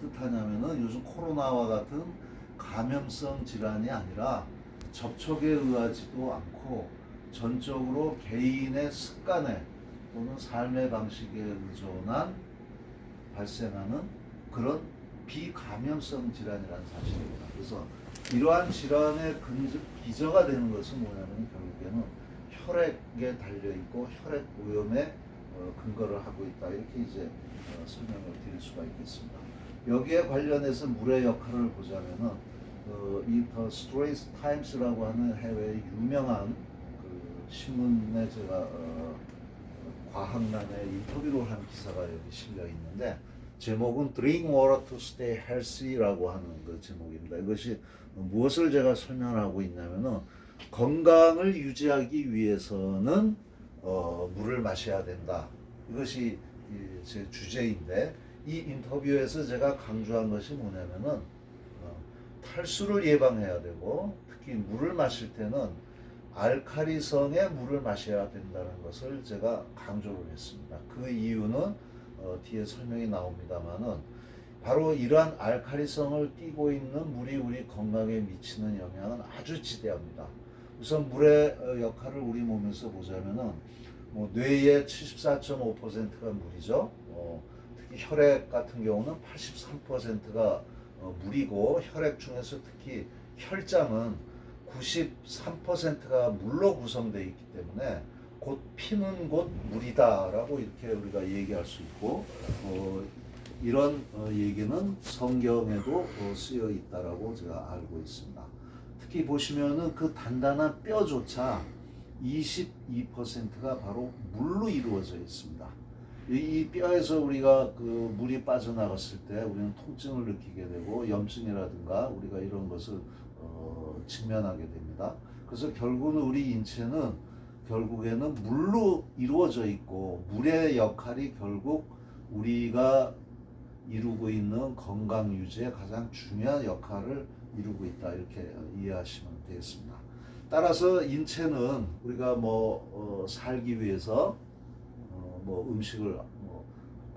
뜻하냐면은 요즘 코로나와 같은 감염성 질환이 아니라 접촉에 의하지도 않고 전적으로 개인의 습관에 또는 삶의 방식에 의존한 발생하는 그런 비감염성 질환이라는 사실입니다. 그래서 이러한 질환의 기저가 되는 것은 뭐냐면 결국에는 혈액에 달려 있고 혈액 오염에 근거를 하고 있다. 이렇게 이제 설명을 드릴 수가 있겠습니다. 여기에 관련해서 물의 역할을 보자면은 이 더 스트레이트 타임스라고 하는 해외의 유명한 그 신문에 제가 과학란에 인터뷰를 한 기사가 여기 실려 있는데 제목은 Drink Water to Stay Healthy라고 하는 그 제목입니다. 이것이 무엇을 제가 설명하고 있냐면은 건강을 유지하기 위해서는 물을 마셔야 된다. 이것이 제 주제인데 이 인터뷰에서 제가 강조한 것이 뭐냐면은 탈수를 예방해야 되고 특히 물을 마실 때는 알칼리성의 물을 마셔야 된다는 것을 제가 강조를 했습니다. 그 이유는 뒤에 설명이 나옵니다만은 바로 이러한 알칼리성을 띠고 있는 물이 우리 건강에 미치는 영향은 아주 지대합니다. 우선 물의 역할을 우리 몸에서 보자면은 뭐 뇌의 74.5%가 물이죠. 특히 혈액 같은 경우는 83%가 물이고 혈액 중에서 특히 혈장은 93%가 물로 구성되어 있기 때문에 곧 피는 곳 물이다라고 이렇게 우리가 얘기할 수 있고 이런 얘기는 성경에도 쓰여 있다라고 제가 알고 있습니다. 특히 보시면은 그 단단한 뼈조차 22%가 바로 물로 이루어져 있습니다. 이 뼈에서 우리가 그 물이 빠져나갔을 때 우리는 통증을 느끼게 되고 염증이라든가 우리가 이런 것을 직면하게 됩니다. 그래서 결국은 우리 인체는 결국에는 물로 이루어져 있고 물의 역할이 결국 우리가 이루고 있는 건강 유지에 가장 중요한 역할을 이루고 있다 이렇게 이해하시면 되겠습니다. 따라서 인체는 우리가 살기 위해서 음식을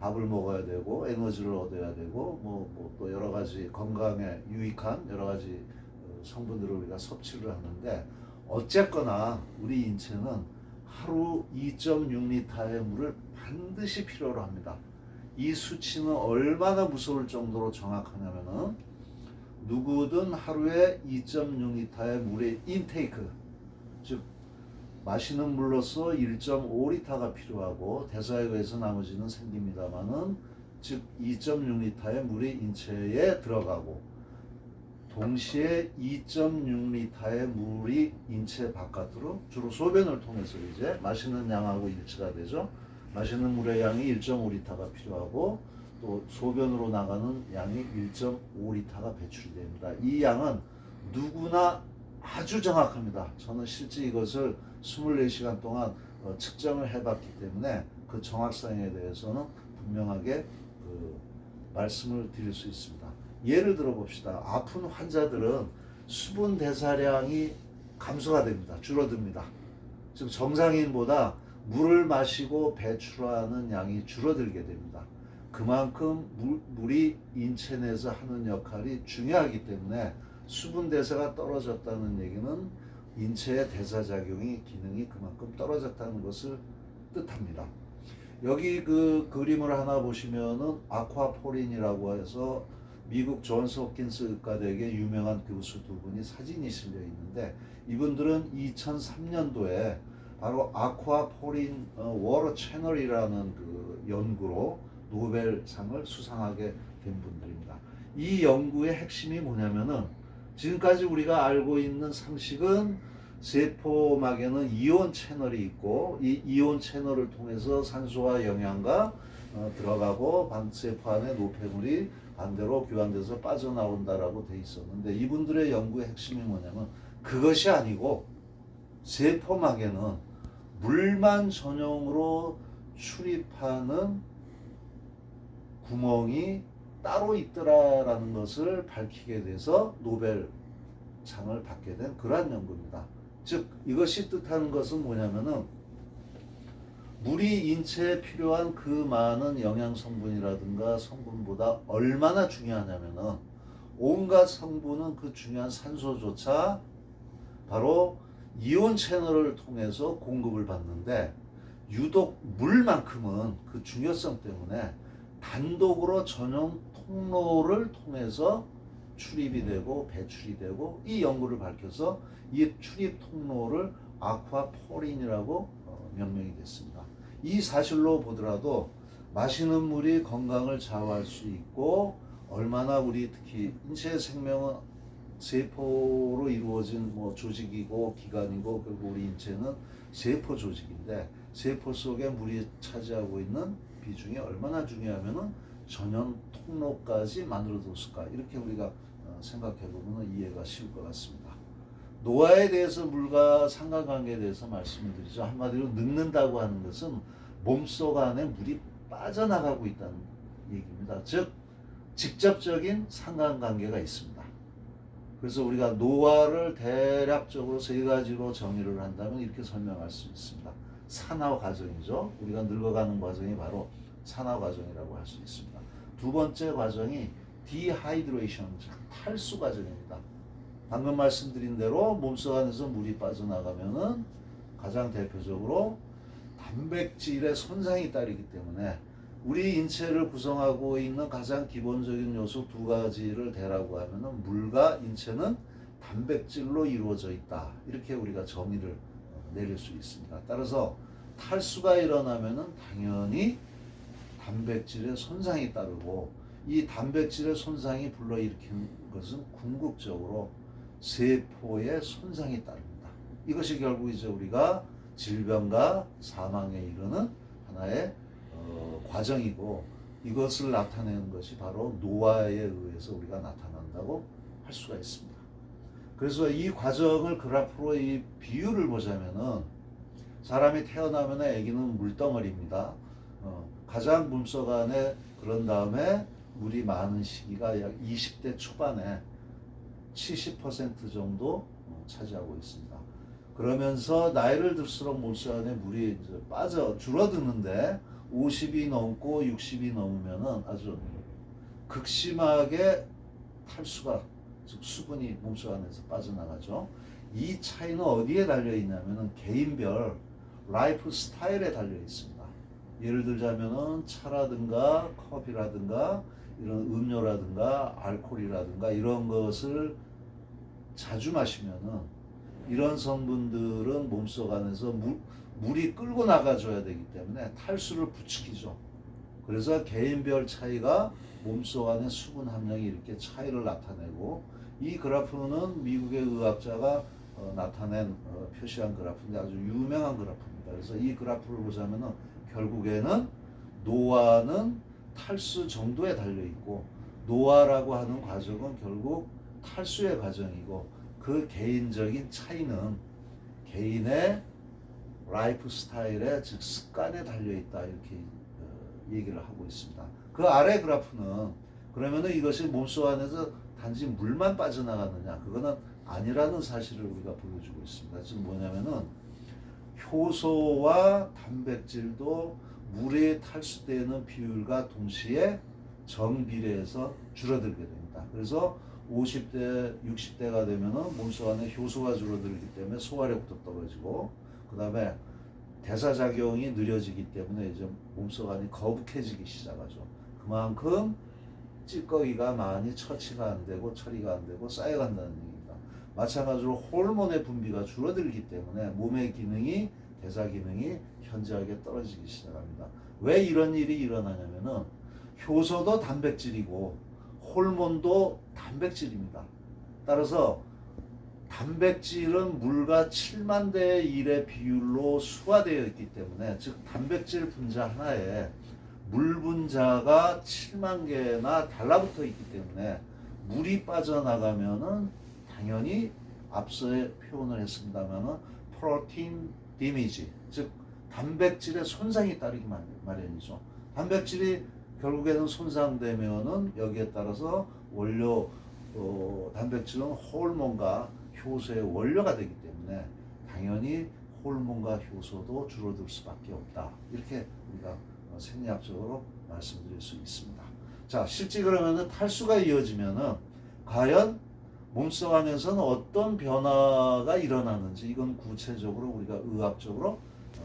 밥을 먹어야 되고 에너지를 얻어야 되고 또 여러 가지 건강에 유익한 여러 가지 성분들을 우리가 섭취를 하는데 어쨌거나 우리 인체는 하루 2.6리터의 물을 반드시 필요로 합니다. 이 수치는 얼마나 무서울 정도로 정확하냐면은 누구든 하루에 2.6리터의 물의 인테이크 즉 마시는 물로서 1.5리터가 필요하고 대사에 의해서 나머지는 생깁니다만은 즉 2.6리터의 물이 인체에 들어가고 동시에 2.6리터의 물이 인체 바깥으로 주로 소변을 통해서 이제 마시는 양하고 일치가 되죠. 마시는 물의 양이 1.5리터가 필요하고 또 소변으로 나가는 양이 1.5리터가 배출이 됩니다. 이 양은 누구나 아주 정확합니다. 저는 실제 이것을 24시간 동안 측정을 해봤기 때문에 그 정확성에 대해서는 분명하게 말씀을 드릴 수 있습니다. 예를 들어 봅시다. 아픈 환자들은 수분 대사량이 감소가 됩니다. 줄어듭니다. 즉 정상인보다 물을 마시고 배출하는 양이 줄어들게 됩니다. 그만큼 물이 인체 내에서 하는 역할이 중요하기 때문에 수분 대사가 떨어졌다는 얘기는 인체의 대사작용이 기능이 그만큼 떨어졌다는 것을 뜻합니다. 여기 그 그림을 하나 보시면은 아쿠아포린이라고 해서 미국 존스 홉킨스 의과대학의 유명한 교수 두 분이 사진이 실려 있는데 이분들은 2003년도에 바로 아쿠아포린 워터 채널이라는 그 연구로 노벨상을 수상하게 된 분들입니다. 이 연구의 핵심이 뭐냐면은 지금까지 우리가 알고 있는 상식은 세포막에는 이온 채널이 있고 이 이온 채널을 통해서 산소와 영양가 들어가고 세포 안에 노폐물이 반대로 교환돼서 빠져나온다라고 돼 있었는데 이분들의 연구의 핵심이 뭐냐면 그것이 아니고 세포막에는 물만 전용으로 출입하는 구멍이 따로 있더라라는 것을 밝히게 돼서 노벨상을 받게 된 그러한 연구입니다. 즉 이것이 뜻하는 것은 뭐냐면은 물이 인체에 필요한 그 많은 영양 성분이라든가 성분보다 얼마나 중요하냐면은 온갖 성분은 그 중요한 산소조차 바로 이온 채널을 통해서 공급을 받는데 유독 물만큼은 그 중요성 때문에 단독으로 전용 통로를 통해서 출입이 되고 배출이 되고 이 연구를 밝혀서 이 출입 통로를 아쿠아포린이라고 명명이 됐습니다. 이 사실로 보더라도 마시는 물이 건강을 좌우할 수 있고 얼마나 우리 특히 인체의 생명은 세포로 이루어진 조직이고 기관이고 그리고 우리 인체는 세포 조직인데 세포 속에 물이 차지하고 있는 비중이 얼마나 중요하면은 전용 통로까지 만들어뒀을까 이렇게 우리가 생각해 보면 이해가 쉬울 것 같습니다. 노화에 대해서 물과 상관관계에 대해서 말씀을 드리죠. 한마디로 늙는다고 하는 것은 몸속 안에 물이 빠져나가고 있다는 얘기입니다. 즉 직접적인 상관관계가 있습니다. 그래서 우리가 노화를 대략적으로 세 가지로 정의를 한다면 이렇게 설명할 수 있습니다. 산화 과정이죠. 우리가 늙어가는 과정이 바로 산화 과정이라고 할 수 있습니다. 두 번째 과정이 디하이드레이션, 탈수 과정입니다. 방금 말씀드린 대로 몸속 안에서 물이 빠져나가면은 가장 대표적으로 단백질의 손상이 따르기 때문에 우리 인체를 구성하고 있는 가장 기본적인 요소 두 가지를 대라고 하면은 물과 인체는 단백질로 이루어져 있다. 이렇게 우리가 정의를 내릴 수 있습니다. 따라서 탈수가 일어나면은 당연히 단백질의 손상이 따르고 이 단백질의 손상이 불러일으키는 것은 궁극적으로 세포의 손상이 따릅니다. 이것이 결국 이제 우리가 질병과 사망에 이르는 하나의 과정이고 이것을 나타내는 것이 바로 노화에 의해서 우리가 나타난다고 할 수가 있습니다. 그래서 이 과정을 그래프로 이 비율을 보자면은 사람이 태어나면 아기는 물덩어리입니다. 가장 몸속 안에 그런 다음에 물이 많은 시기가 약 20대 초반에 70% 정도 차지하고 있습니다. 그러면서 나이를 들수록 몸속 안에 물이 이제 줄어드는데 50이 넘고 60이 넘으면은 아주 극심하게 탈수가 즉 수분이 몸속 안에서 빠져나가죠. 이 차이는 어디에 달려 있냐면은 개인별 라이프 스타일에 달려 있습니다. 예를 들자면은 차라든가 커피라든가 이런 음료라든가 알코올이라든가 이런 것을 자주 마시면은 이런 성분들은 몸속 안에서 물이 끌고 나가줘야 되기 때문에 탈수를 부추기죠. 그래서 개인별 차이가 몸속 안에 수분 함량이 이렇게 차이를 나타내고 이 그래프는 미국의 의학자가 표시한 그래프인데 아주 유명한 그래프입니다. 그래서 이 그래프를 보자면은 결국에는 노화는 탈수 정도에 달려 있고 노화라고 하는 과정은 결국 탈수의 과정이고 그 개인적인 차이는 개인의 라이프 스타일에 즉 습관에 달려 있다 이렇게 얘기를 하고 있습니다. 그 아래 그래프는 그러면은 이것이 몸속 안에서 단지 물만 빠져나가느냐 그거는 아니라는 사실을 우리가 보여주고 있습니다. 즉 뭐냐면은 효소와 단백질도 물에 탈수되는 비율과 동시에 정비례해서 줄어들게 됩니다. 그래서 50대, 60대가 되면은 몸속 안에 효소가 줄어들기 때문에 소화력도 떨어지고 그 다음에 대사작용이 느려지기 때문에 이제 몸속 안이 거북해지기 시작하죠. 그만큼 찌꺼기가 많이 처치가 안 되고 처리가 안 되고 쌓여간다는 얘기입니다. 마찬가지로 호르몬의 분비가 줄어들기 때문에 몸의 기능이 대사 기능이 현저하게 떨어지기 시작합니다. 왜 이런 일이 일어나냐면은 효소도 단백질이고 호르몬도 단백질입니다. 따라서 단백질은 물과 7만 대 1의 비율로 수화되어 있기 때문에 즉 단백질 분자 하나에 물 분자가 7만 개나 달라붙어 있기 때문에 물이 빠져나가면은 당연히 앞서에 표현을 했습니다만은 프로틴 데미지 즉 단백질의 손상이 따르기 마련이죠. 단백질이 결국에는 손상되면은 여기에 따라서 원료 단백질은 호르몬과 효소의 원료가 되기 때문에 당연히 호르몬과 효소도 줄어들 수밖에 없다. 이렇게 우리가 생리학적으로 말씀드릴 수 있습니다. 자, 실제 그러면은 탈수가 이어지면은 과연 몸속 안에서는 어떤 변화가 일어나는지 이건 구체적으로 우리가 의학적으로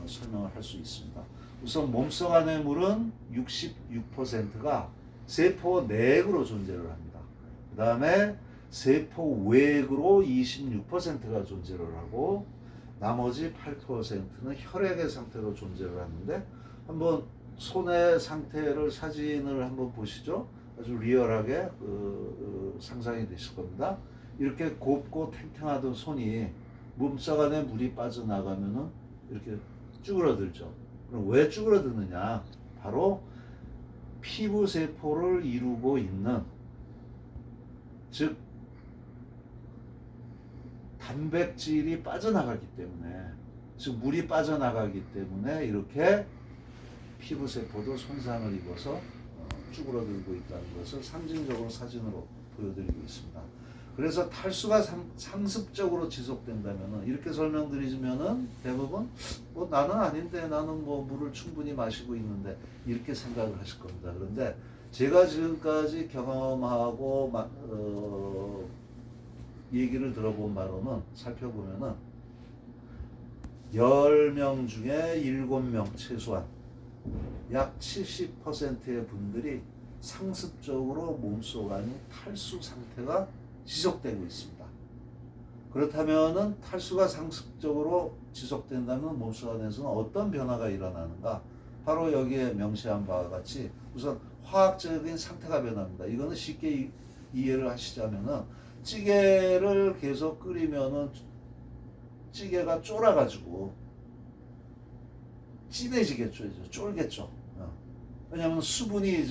설명을 할 수 있습니다. 우선 몸속 안의 물은 66%가 세포 내액으로 존재를 합니다. 그 다음에 세포 외액으로 26%가 존재를 하고 나머지 8%는 혈액의 상태로 존재를 하는데 한번 손의 상태를 사진을 한번 보시죠. 아주 리얼하게 상상이 되실 겁니다. 이렇게 곱고 탱탱하던 손이 몸속 안에 물이 빠져나가면은 이렇게 쭈그러들죠. 그럼 왜 쭈그러드느냐? 바로 피부 세포를 이루고 있는, 즉 단백질이 빠져나가기 때문에, 즉 물이 빠져나가기 때문에 이렇게 피부 세포도 손상을 입어서 쭈그러들고 있다는 것을 상징적으로 사진으로 보여드리고 있습니다. 그래서 탈수가 상습적으로 지속된다면 이렇게 설명드리면은 대부분 나는 아닌데 나는 물을 충분히 마시고 있는데 이렇게 생각을 하실 겁니다. 그런데 제가 지금까지 경험하고 얘기를 들어본 바로는 살펴보면은 10명 중에 7명 최소한 약 70%의 분들이 상습적으로 몸속 안이 탈수 상태가 지속되고 있습니다. 그렇다면은 탈수가 상습적으로 지속된다면 몸속 안에서는 어떤 변화가 일어나는가? 바로 여기에 명시한 바와 같이 우선 화학적인 상태가 변합니다. 이거는 쉽게 이해를 하시자면은 찌개를 계속 끓이면은 찌개가 쫄아가지고 진해지겠죠, 이제 쫄겠죠. 왜냐하면 수분이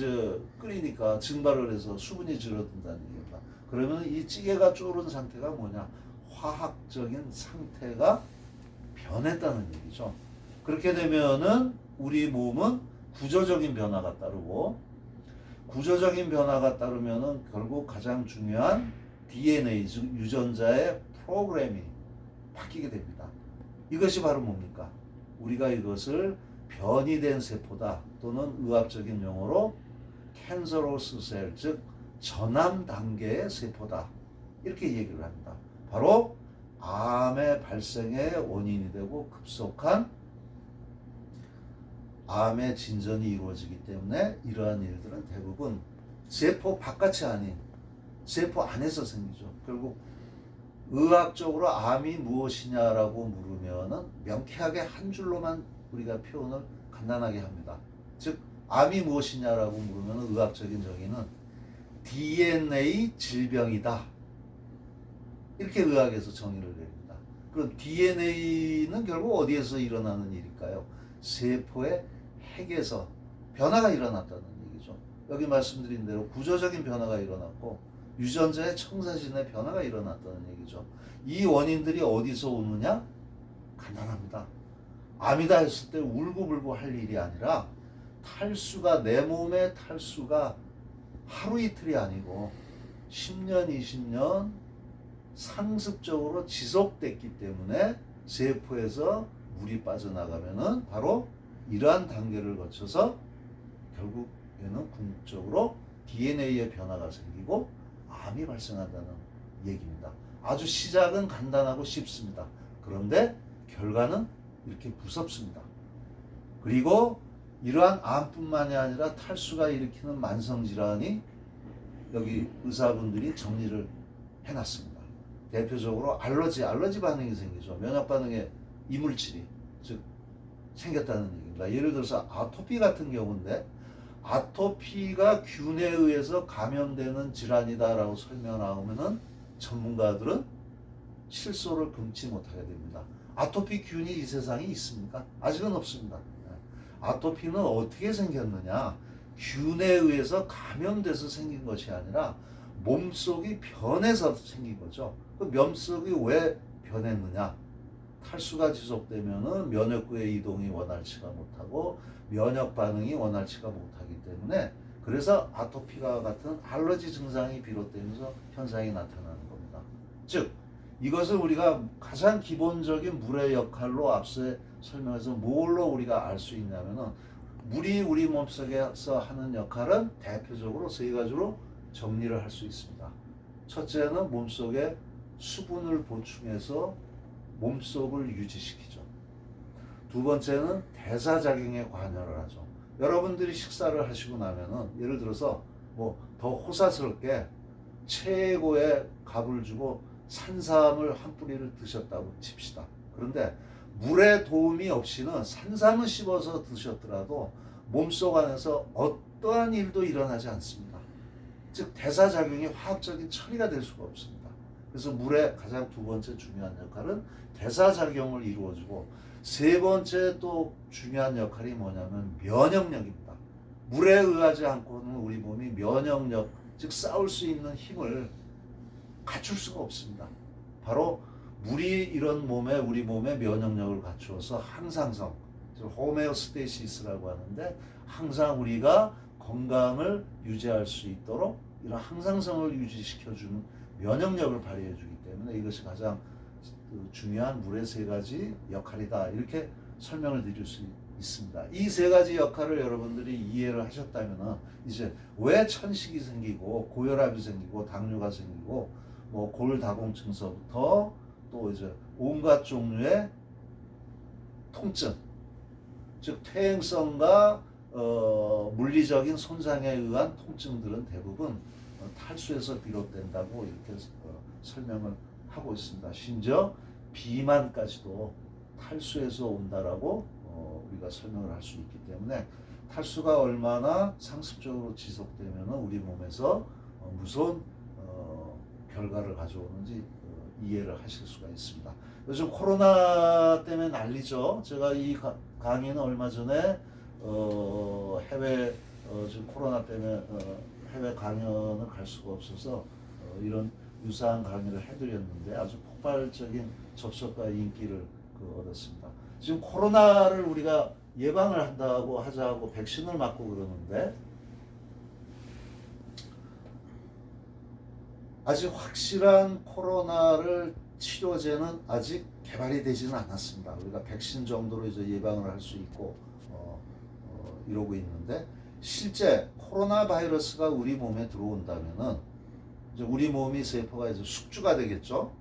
끓이니까 증발을 해서 수분이 줄어든다는 얘기입니다. 그러면 이 찌개가 쫄은 상태가 뭐냐? 화학적인 상태가 변했다는 얘기죠. 그렇게 되면은 우리 몸은 구조적인 변화가 따르고, 구조적인 변화가 따르면은 결국 가장 중요한 DNA, 즉 유전자의 프로그램이 바뀌게 됩니다. 이것이 바로 뭡니까? 우리가 이것을 변이된 세포다, 또는 의학적인 용어로 캔서로스 셀, 즉 전암 단계의 세포다, 이렇게 얘기를 합니다. 바로 암의 발생의 원인이 되고 급속한 암의 진전이 이루어지기 때문에 이러한 일들은 대부분 세포 바깥이 아닌 세포 안에서 생기죠. 결국 의학적으로 암이 무엇이냐라고 물으면은 명쾌하게 한 줄로만 우리가 표현을 간단하게 합니다. 즉 암이 무엇이냐라고 물으면 의학적인 정의는 DNA 질병이다, 이렇게 의학에서 정의를 내립니다. 그럼 DNA는 결국 어디에서 일어나는 일일까요? 세포의 핵에서 변화가 일어났다는 얘기죠. 여기 말씀드린 대로 구조적인 변화가 일어났고 유전자의 청사진의 변화가 일어났다는 얘기죠. 이 원인들이 어디서 오느냐? 간단합니다. 암이다 했을 때 울고불고 할 일이 아니라 탈수가, 내 몸의 탈수가 하루 이틀이 아니고 10년, 20년 상습적으로 지속됐기 때문에 세포에서 물이 빠져나가면은 바로 이러한 단계를 거쳐서 결국에는 궁극적으로 DNA의 변화가 생기고 암이 발생한다는 얘기입니다. 아주 시작은 간단하고 쉽습니다. 그런데 결과는 이렇게 무섭습니다. 그리고 이러한 암뿐만이 아니라 탈수가 일으키는 만성질환이 여기 의사분들이 정리를 해놨습니다. 대표적으로 알러지 반응이 생기죠. 면역 반응에 이물질이 즉 생겼다는 얘기입니다. 예를 들어서 아토피 같은 경우인데, 아토피가 균에 의해서 감염되는 질환이다라고 설명하면은 전문가들은 실소를 금치 못하게 됩니다. 아토피 균이 이 세상에 있습니까? 아직은 없습니다. 아토피는 어떻게 생겼느냐? 균에 의해서 감염돼서 생긴 것이 아니라 몸속이 변해서 생긴 거죠. 그 몸속이 왜 변했느냐? 탈수가 지속되면은 면역구의 이동이 원활치가 못하고 면역 반응이 원활치가 못하기 때문에, 그래서 아토피가 같은 알러지 증상이 비롯되면서 현상이 나타나는 겁니다. 즉 이것을 우리가 가장 기본적인 물의 역할로 앞서 설명해서 뭘로 우리가 알 수 있냐면은 물이 우리 몸속에서 하는 역할은 대표적으로 세 가지로 정리를 할 수 있습니다. 첫째는 몸속에 수분을 보충해서 몸속을 유지시키죠. 두 번째는 대사작용에 관여를 하죠. 여러분들이 식사를 하시고 나면은 예를 들어서 뭐 더 호사스럽게 최고의 값을 주고 산삼을 한 뿌리를 드셨다고 칩시다. 그런데 물의 도움이 없이는 산삼을 씹어서 드셨더라도 몸속 안에서 어떠한 일도 일어나지 않습니다. 즉 대사작용이 화학적인 처리가 될 수가 없습니다. 그래서 물의 가장 두 번째 중요한 역할은 대사작용을 이루어주고 세 번째 또 중요한 역할이 뭐냐면 면역력입니다. 물에 의하지 않고는 우리 몸이 면역력, 즉 싸울 수 있는 힘을 갖출 수가 없습니다. 바로 물이 이런 우리 몸의 면역력을 갖추어서 항상성, 호메오스테시스라고 하는데 항상 우리가 건강을 유지할 수 있도록 이런 항상성을 유지시켜주는 면역력을 발휘해주기 때문에 이것이 가장 중요한 물의 세 가지 역할이다. 이렇게 설명을 드릴 수 있습니다. 이 세 가지 역할을 여러분들이 이해를 하셨다면 이제 왜 천식이 생기고 고혈압이 생기고 당뇨가 생기고 뭐 골다공증서부터 또 이제 온갖 종류의 통증, 즉 퇴행성과 물리적인 손상에 의한 통증들은 대부분 탈수에서 비롯된다고 이렇게 설명을 하고 있습니다. 심지어 비만까지도 탈수에서 온다라고 우리가 설명을 할 수 있기 때문에 탈수가 얼마나 상습적으로 지속되면 우리 몸에서 무서운 결과를 가져오는지 이해를 하실 수가 있습니다. 요즘 코로나 때문에 난리죠. 제가 이 강의는 얼마 전에 해외 지금 코로나 때문에 해외 강연을 갈 수가 없어서 이런 유사한 강의를 해드렸는데 아주 폭발적인 접속과 인기를 얻었습니다. 지금 코로나를 우리가 예방을 한다고 하자고 백신을 맞고 그러는데 아직 확실한 코로나를 치료제는 아직 개발이 되지는 않았습니다. 우리가 백신 정도로 이제 예방을 할 수 있고 이러고 있는데 실제 코로나 바이러스가 우리 몸에 들어온다면은 이제 우리 몸이 세포가 이제 숙주가 되겠죠.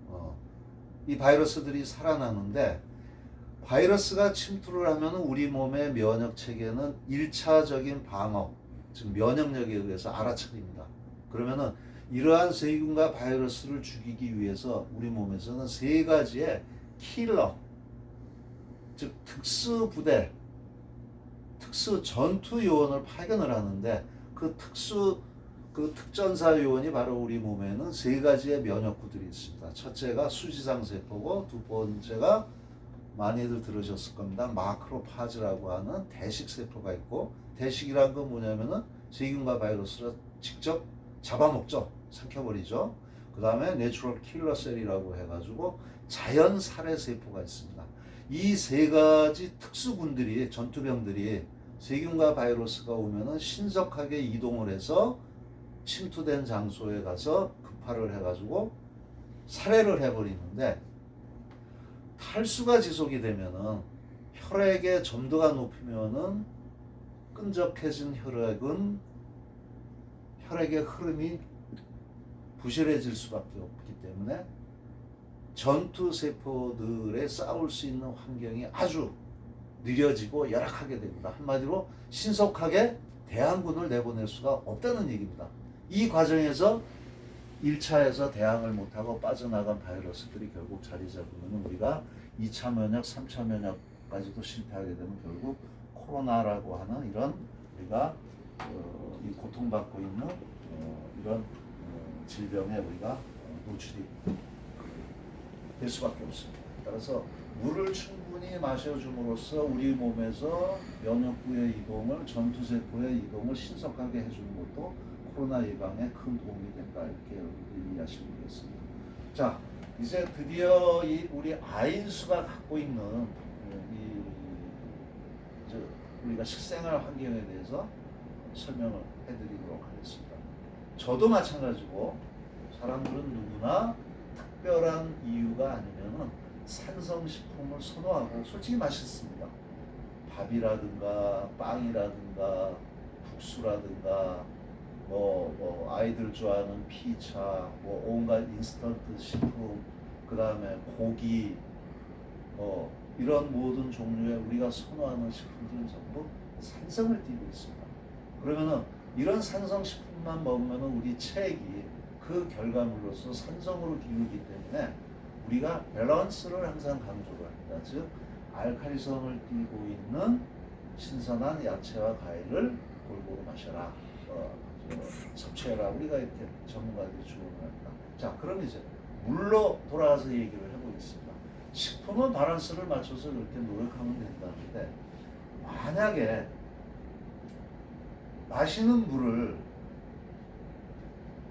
이 바이러스들이 살아나는데 바이러스가 침투를 하면은 우리 몸의 면역 체계는 1차적인 방어, 즉 면역력에 의해서 알아차립니다. 그러면은 이러한 세균과 바이러스를 죽이기 위해서 우리 몸에서는 세 가지의 킬러, 즉 특수 부대, 특수 전투 요원을 파견을 하는데 그 특전사 요원이 바로 우리 몸에는 세 가지의 면역구들이 있습니다. 첫째가 수지상 세포고 두 번째가 많이들 들으셨을 겁니다. 마크로파즈라고 하는 대식 세포가 있고 대식이란 건 뭐냐면은 세균과 바이러스를 직접 잡아먹죠. 삼켜버리죠. 그 다음에 내추럴 킬러 셀이라고 해가지고 자연 살해 세포가 있습니다. 이 세 가지 특수군들이 전투병들이 세균과 바이러스가 오면은 신속하게 이동을 해서 침투된 장소에 가서 급파를 해가지고 살해를 해버리는데 탈수가 지속이 되면은 혈액의 점도가 높으면은 끈적해진 혈액의 흐름이 부실해질 수밖에 없기 때문에 전투 세포들의 싸울 수 있는 환경이 아주 느려지고 열악하게 됩니다. 한마디로 신속하게 대항군을 내보낼 수가 없다는 얘기입니다. 이 과정에서 1차에서 대항을 못하고 빠져나간 바이러스들이 결국 자리 잡으면 우리가 2차 면역, 3차 면역까지도 실패하게 되면 결국 코로나라고 하는 이런 우리가 이 고통받고 있는 이런 질병에 우리가 노출이 될 수밖에 없습니다. 따라서 물을 충분히 마셔줌으로써 우리 몸에서 면역구의 이동을, 전투세포의 이동을 신속하게 해주는 것도 코로나 예방에 큰 도움이 된다. 이렇게 여러분들이 이해하시면 되겠습니다. 자, 이제 드디어 우리 아인수가 갖고 있는 우리가 식생활 환경에 대해서 설명을 해드리도록 하겠습니다. 저도 마찬가지고 사람들은 누구나 특별한 이유가 아니면은 산성식품을 선호하고 솔직히 맛있습니다. 밥이라든가 빵이라든가 국수라든가 뭐 아이들 좋아하는 피자, 뭐 온갖 인스턴트 식품, 그 다음에 고기, 이런 모든 종류의 우리가 선호하는 식품들은 전부 산성을 띠고 있습니다. 그러면은 이런 산성식품만 먹으면 우리 체액이 그 결과물로서 산성으로 기울기 때문에 우리가 밸런스를 항상 강조를 합니다. 즉 알칼리성을 띠고 있는 신선한 야채와 과일을 골고루 마셔라, 섭취해라. 우리가 이렇게 전문가들이 조언을 합니다. 자, 그럼 이제 물로 돌아가서 얘기를 해보겠습니다. 식품은 밸런스를 맞춰서 그렇게 노력하면 된다는데, 만약에 마시는 물을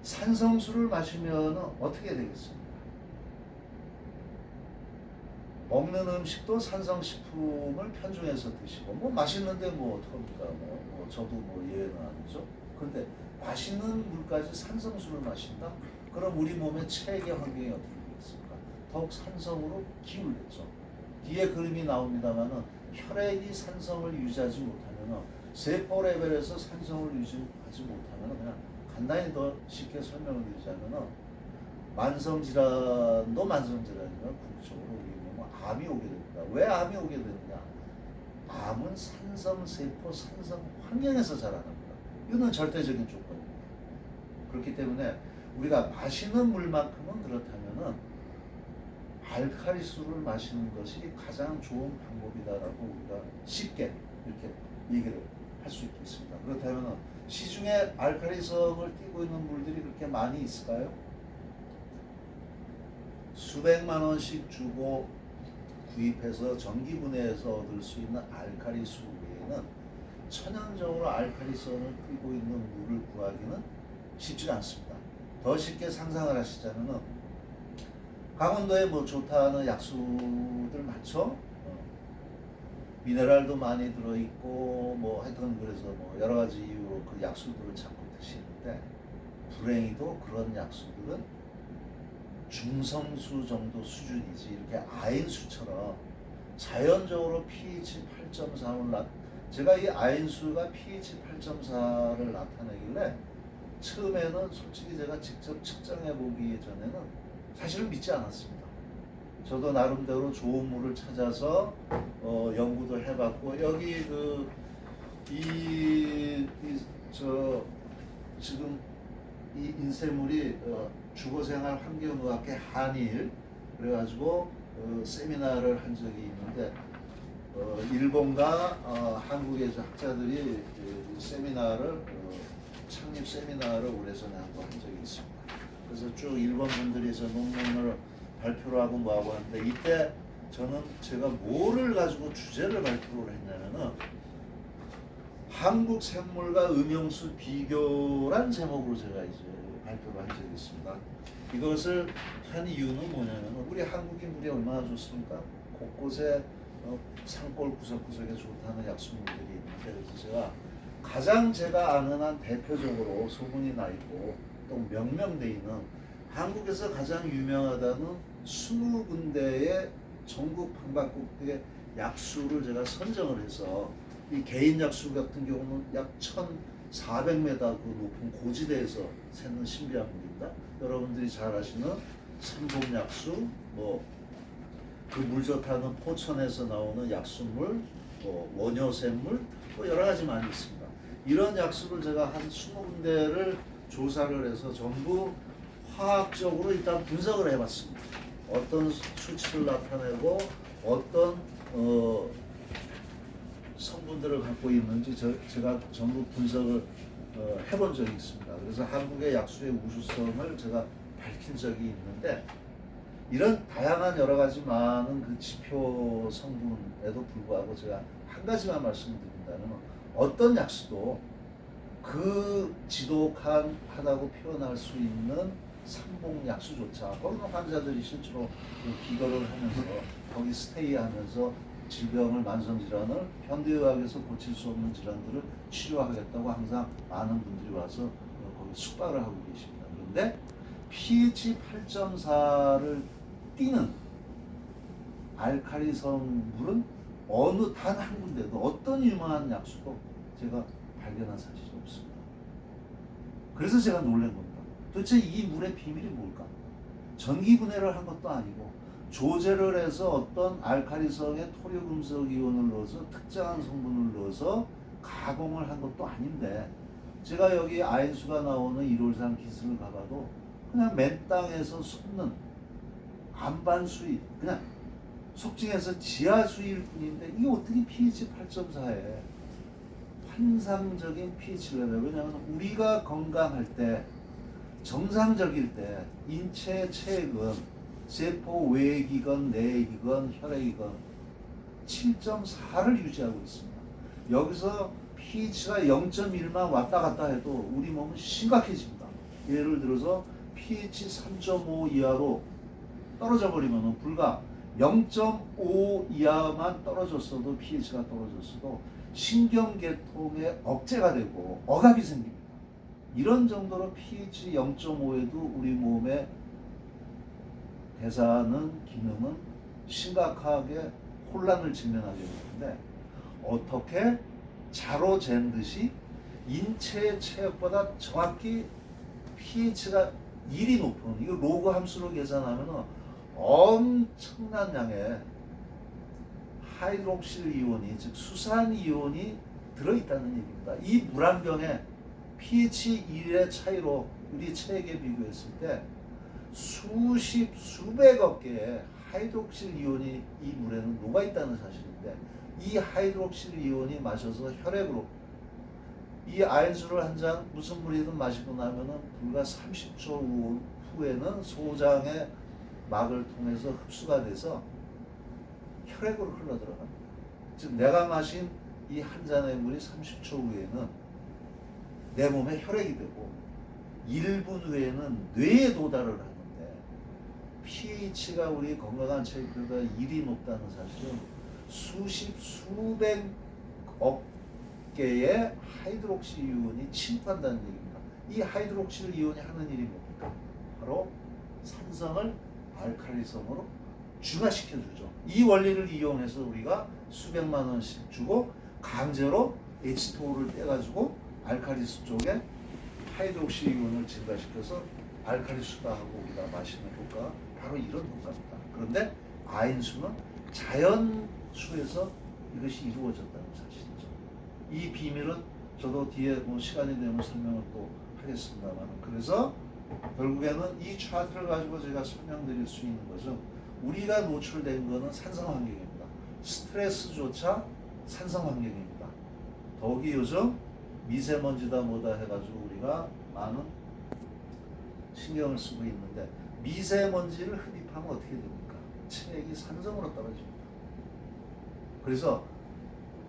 산성수를 마시면 어떻게 되겠습니까? 먹는 음식도 산성식품을 편중해서 드시고, 뭐 맛있는데 뭐 어떡합니까? 저도 뭐 예외는 아니죠. 근데 마시는 물까지 산성수를 마신다? 그럼 우리 몸의 체액의 환경이 어떻게 되겠습니까? 더욱 산성으로 기울겠죠. 뒤에 그림이 나옵니다만은 혈액이 산성을 유지하지 못하면은 세포 레벨에서 산성을 유지하지 못하면은, 그냥 간단히 더 쉽게 설명을 드리자면은 만성질환도 만성질환이면 궁극적으로 우리 몸은 암이 오게 됩니다. 왜 암이 오게 되느냐? 암은 산성세포, 산성 환경에서 자라납니다. 이거는 절대적인 조건입니다. 그렇기 때문에 우리가 마시는 물만큼은 그렇다면은 알칼리수를 마시는 것이 가장 좋은 방법이다라고 우리가 쉽게 이렇게 얘기를 할 수 있겠습니다. 그렇다면 시중에 알칼리성을 띠고 있는 물들이 그렇게 많이 있을까요? 수백만 원씩 주고 구입해서 전기분해해서 얻을 수 있는 알칼리수 외에는 천연적으로 알칼리성을 띠고 있는 물을 구하기는 쉽지 않습니다. 더 쉽게 상상을 하시자면은 강원도에 뭐 좋다는 약수들 많죠? 미네랄도 많이 들어있고 뭐 하여튼 그래서 뭐 여러 가지 이유로 그 약수들을 자꾸 드시는데, 불행히도 그런 약수들은 중성수 정도 수준이지 이렇게 아인수처럼 자연적으로 pH 8.4를 제가 이 아인수가 pH 8.4를 나타내길래 처음에는 솔직히 제가 직접 측정해 보기 전에는 사실은 믿지 않았습니다. 저도 나름대로 좋은 물을 찾아서 연구도 해봤고, 여기 지금 이 인쇄물이 주거생활 환경의학회 한일 그래가지고 세미나를 한 적이 있는데, 일본과 한국의 학자들이 세미나를 창립 세미나를 오래전에 한번 한 적이 있습니다. 그래서 쭉 일본 분들이 저 논문을 발표를 하고 뭐하고 하는데, 이때 저는 제가 뭐를 가지고 주제를 발표를 했냐면은 한국 생물과 음용수 비교란 제목으로 제가 이제 발표를 한 적이 있습니다. 이것을 한 이유는 뭐냐면 우리 한국인들이 얼마나 좋습니까? 곳곳에 산골 구석구석에 좋다는 약수물들이 있는데, 그래서 제가 가장 제가 아는 한 대표적으로 소문이 나 있고 또 명명돼 있는 한국에서 가장 유명하다는 20군데의 전국 방방곡곡의 약수를 제가 선정을 해서, 이 개인 약수 같은 경우는 약 1,400m 그 높은 고지대에서 새는 신비한 물입니다. 여러분들이 잘 아시는 삼봉약수, 뭐 그 물 좋다는 포천에서 나오는 약수물, 뭐 원효샘물, 뭐 여러 가지 많이 있습니다. 이런 약수를 제가 한 20군데를 조사를 해서 전부 화학적으로 일단 분석을 해봤습니다. 어떤 수치를 나타내고 어떤 성분들을 갖고 있는지 제가 전부 분석을 해본 적이 있습니다. 그래서 한국의 약수의 우수성을 제가 밝힌 적이 있는데, 이런 다양한 여러 가지 많은 그 지표 성분에도 불구하고 제가 한 가지만 말씀드린다면, 어떤 약수도 그 지독하다고 표현할 수 있는 삼봉 약수조차 거기는 환자들이 실제로 기거를 하면서 거기 스테이하면서 질병을, 만성질환을 현대의학에서 고칠 수 없는 질환들을 치료하겠다고 항상 많은 분들이 와서 거기 숙박을 하고 계십니다. 그런데 pH 8.4를 띄는 알칼리성 물은 어느 단 한 군데도 어떤 유명한 약수도 제가 발견한 사실이 없습니다. 그래서 제가 놀란 겁니다. 도대체 이 물의 비밀이 뭘까? 전기분해를 한 것도 아니고 조제를 해서 어떤 알칼리성의 토류금속 이온을 넣어서 특정한 성분을 넣어서 가공을 한 것도 아닌데, 제가 여기 아인수가 나오는 1월산 기술을 가봐도 그냥 맨 땅에서 솟는 안반수위, 그냥 속칭해서 지하수위일 뿐인데 이게 어떻게 pH 8.4에 환상적인 pH를 해요? 왜냐하면 우리가 건강할 때, 정상적일 때 인체 체액은 세포 외액이건 내액이건 혈액이건 7.4를 유지하고 있습니다. 여기서 pH가 0.1만 왔다 갔다 해도 우리 몸은 심각해집니다. 예를 들어서 pH 3.5 이하로 떨어져 버리면 불과 0.5 이하만 떨어졌어도, pH가 떨어졌어도 신경계통에 억제가 되고 억압이 생깁니다. 이런 정도로 pH 0.5에도 우리 몸의 대사하는 기능은 심각하게 혼란을 직면하게 되는데, 어떻게 자로 잰 듯이 인체의 체액보다 정확히 pH가 1이 높은, 이거 로그 함수로 계산하면 엄청난 양의 하이드록실 이온이, 즉 수산 이온이 들어있다는 얘기입니다. 이 물 한 병에 pH 1의 차이로 우리 체액에 비교했을 때 수십 수백억 개의 하이드록실 이온이 이 물에는 녹아있다는 사실인데, 이 하이드록실 이온이 마셔서 혈액으로 이 아인수를 한 잔 무슨 물이든 마시고 나면은 불과 30초 후에는 소장의 막을 통해서 흡수가 돼서 혈액으로 흘러들어갑니다. 즉 내가 마신 이 한 잔의 물이 30초 후에는 내 몸에 혈액이 되고 1분 후에는 뇌에 도달을 하는데, pH가 우리 건강한 체액보다 1이 높다는 사실은 수십 수백억 개의 하이드록실 이온이 침투한다는 얘기입니다. 이 하이드록실 이온이 하는 일이 뭡니까? 바로 산성을 알칼리성으로 중화시켜주죠. 이 원리를 이용해서 우리가 수백만 원씩 주고 강제로 H2O를 떼가지고 알칼리수 쪽에 하이드록실 이온을 증가시켜서 알칼리수다 하고 우리가 마시는 효과, 바로 이런 효과입니다. 그런데 아인수는 자연수에서 이것이 이루어졌다는 사실이죠. 이 비밀은 저도 뒤에 뭐 시간이 되면 설명을 또 하겠습니다만, 그래서 결국에는 이 차트를 가지고 제가 설명드릴 수 있는 것은, 우리가 노출된 것은 산성 환경입니다. 스트레스조차 산성 환경입니다. 더욱이 요즘 미세먼지다 뭐다 해가지고 우리가 많은 신경을 쓰고 있는데, 미세먼지를 흡입하면 어떻게 됩니까? 체액이 산성으로 떨어집니다. 그래서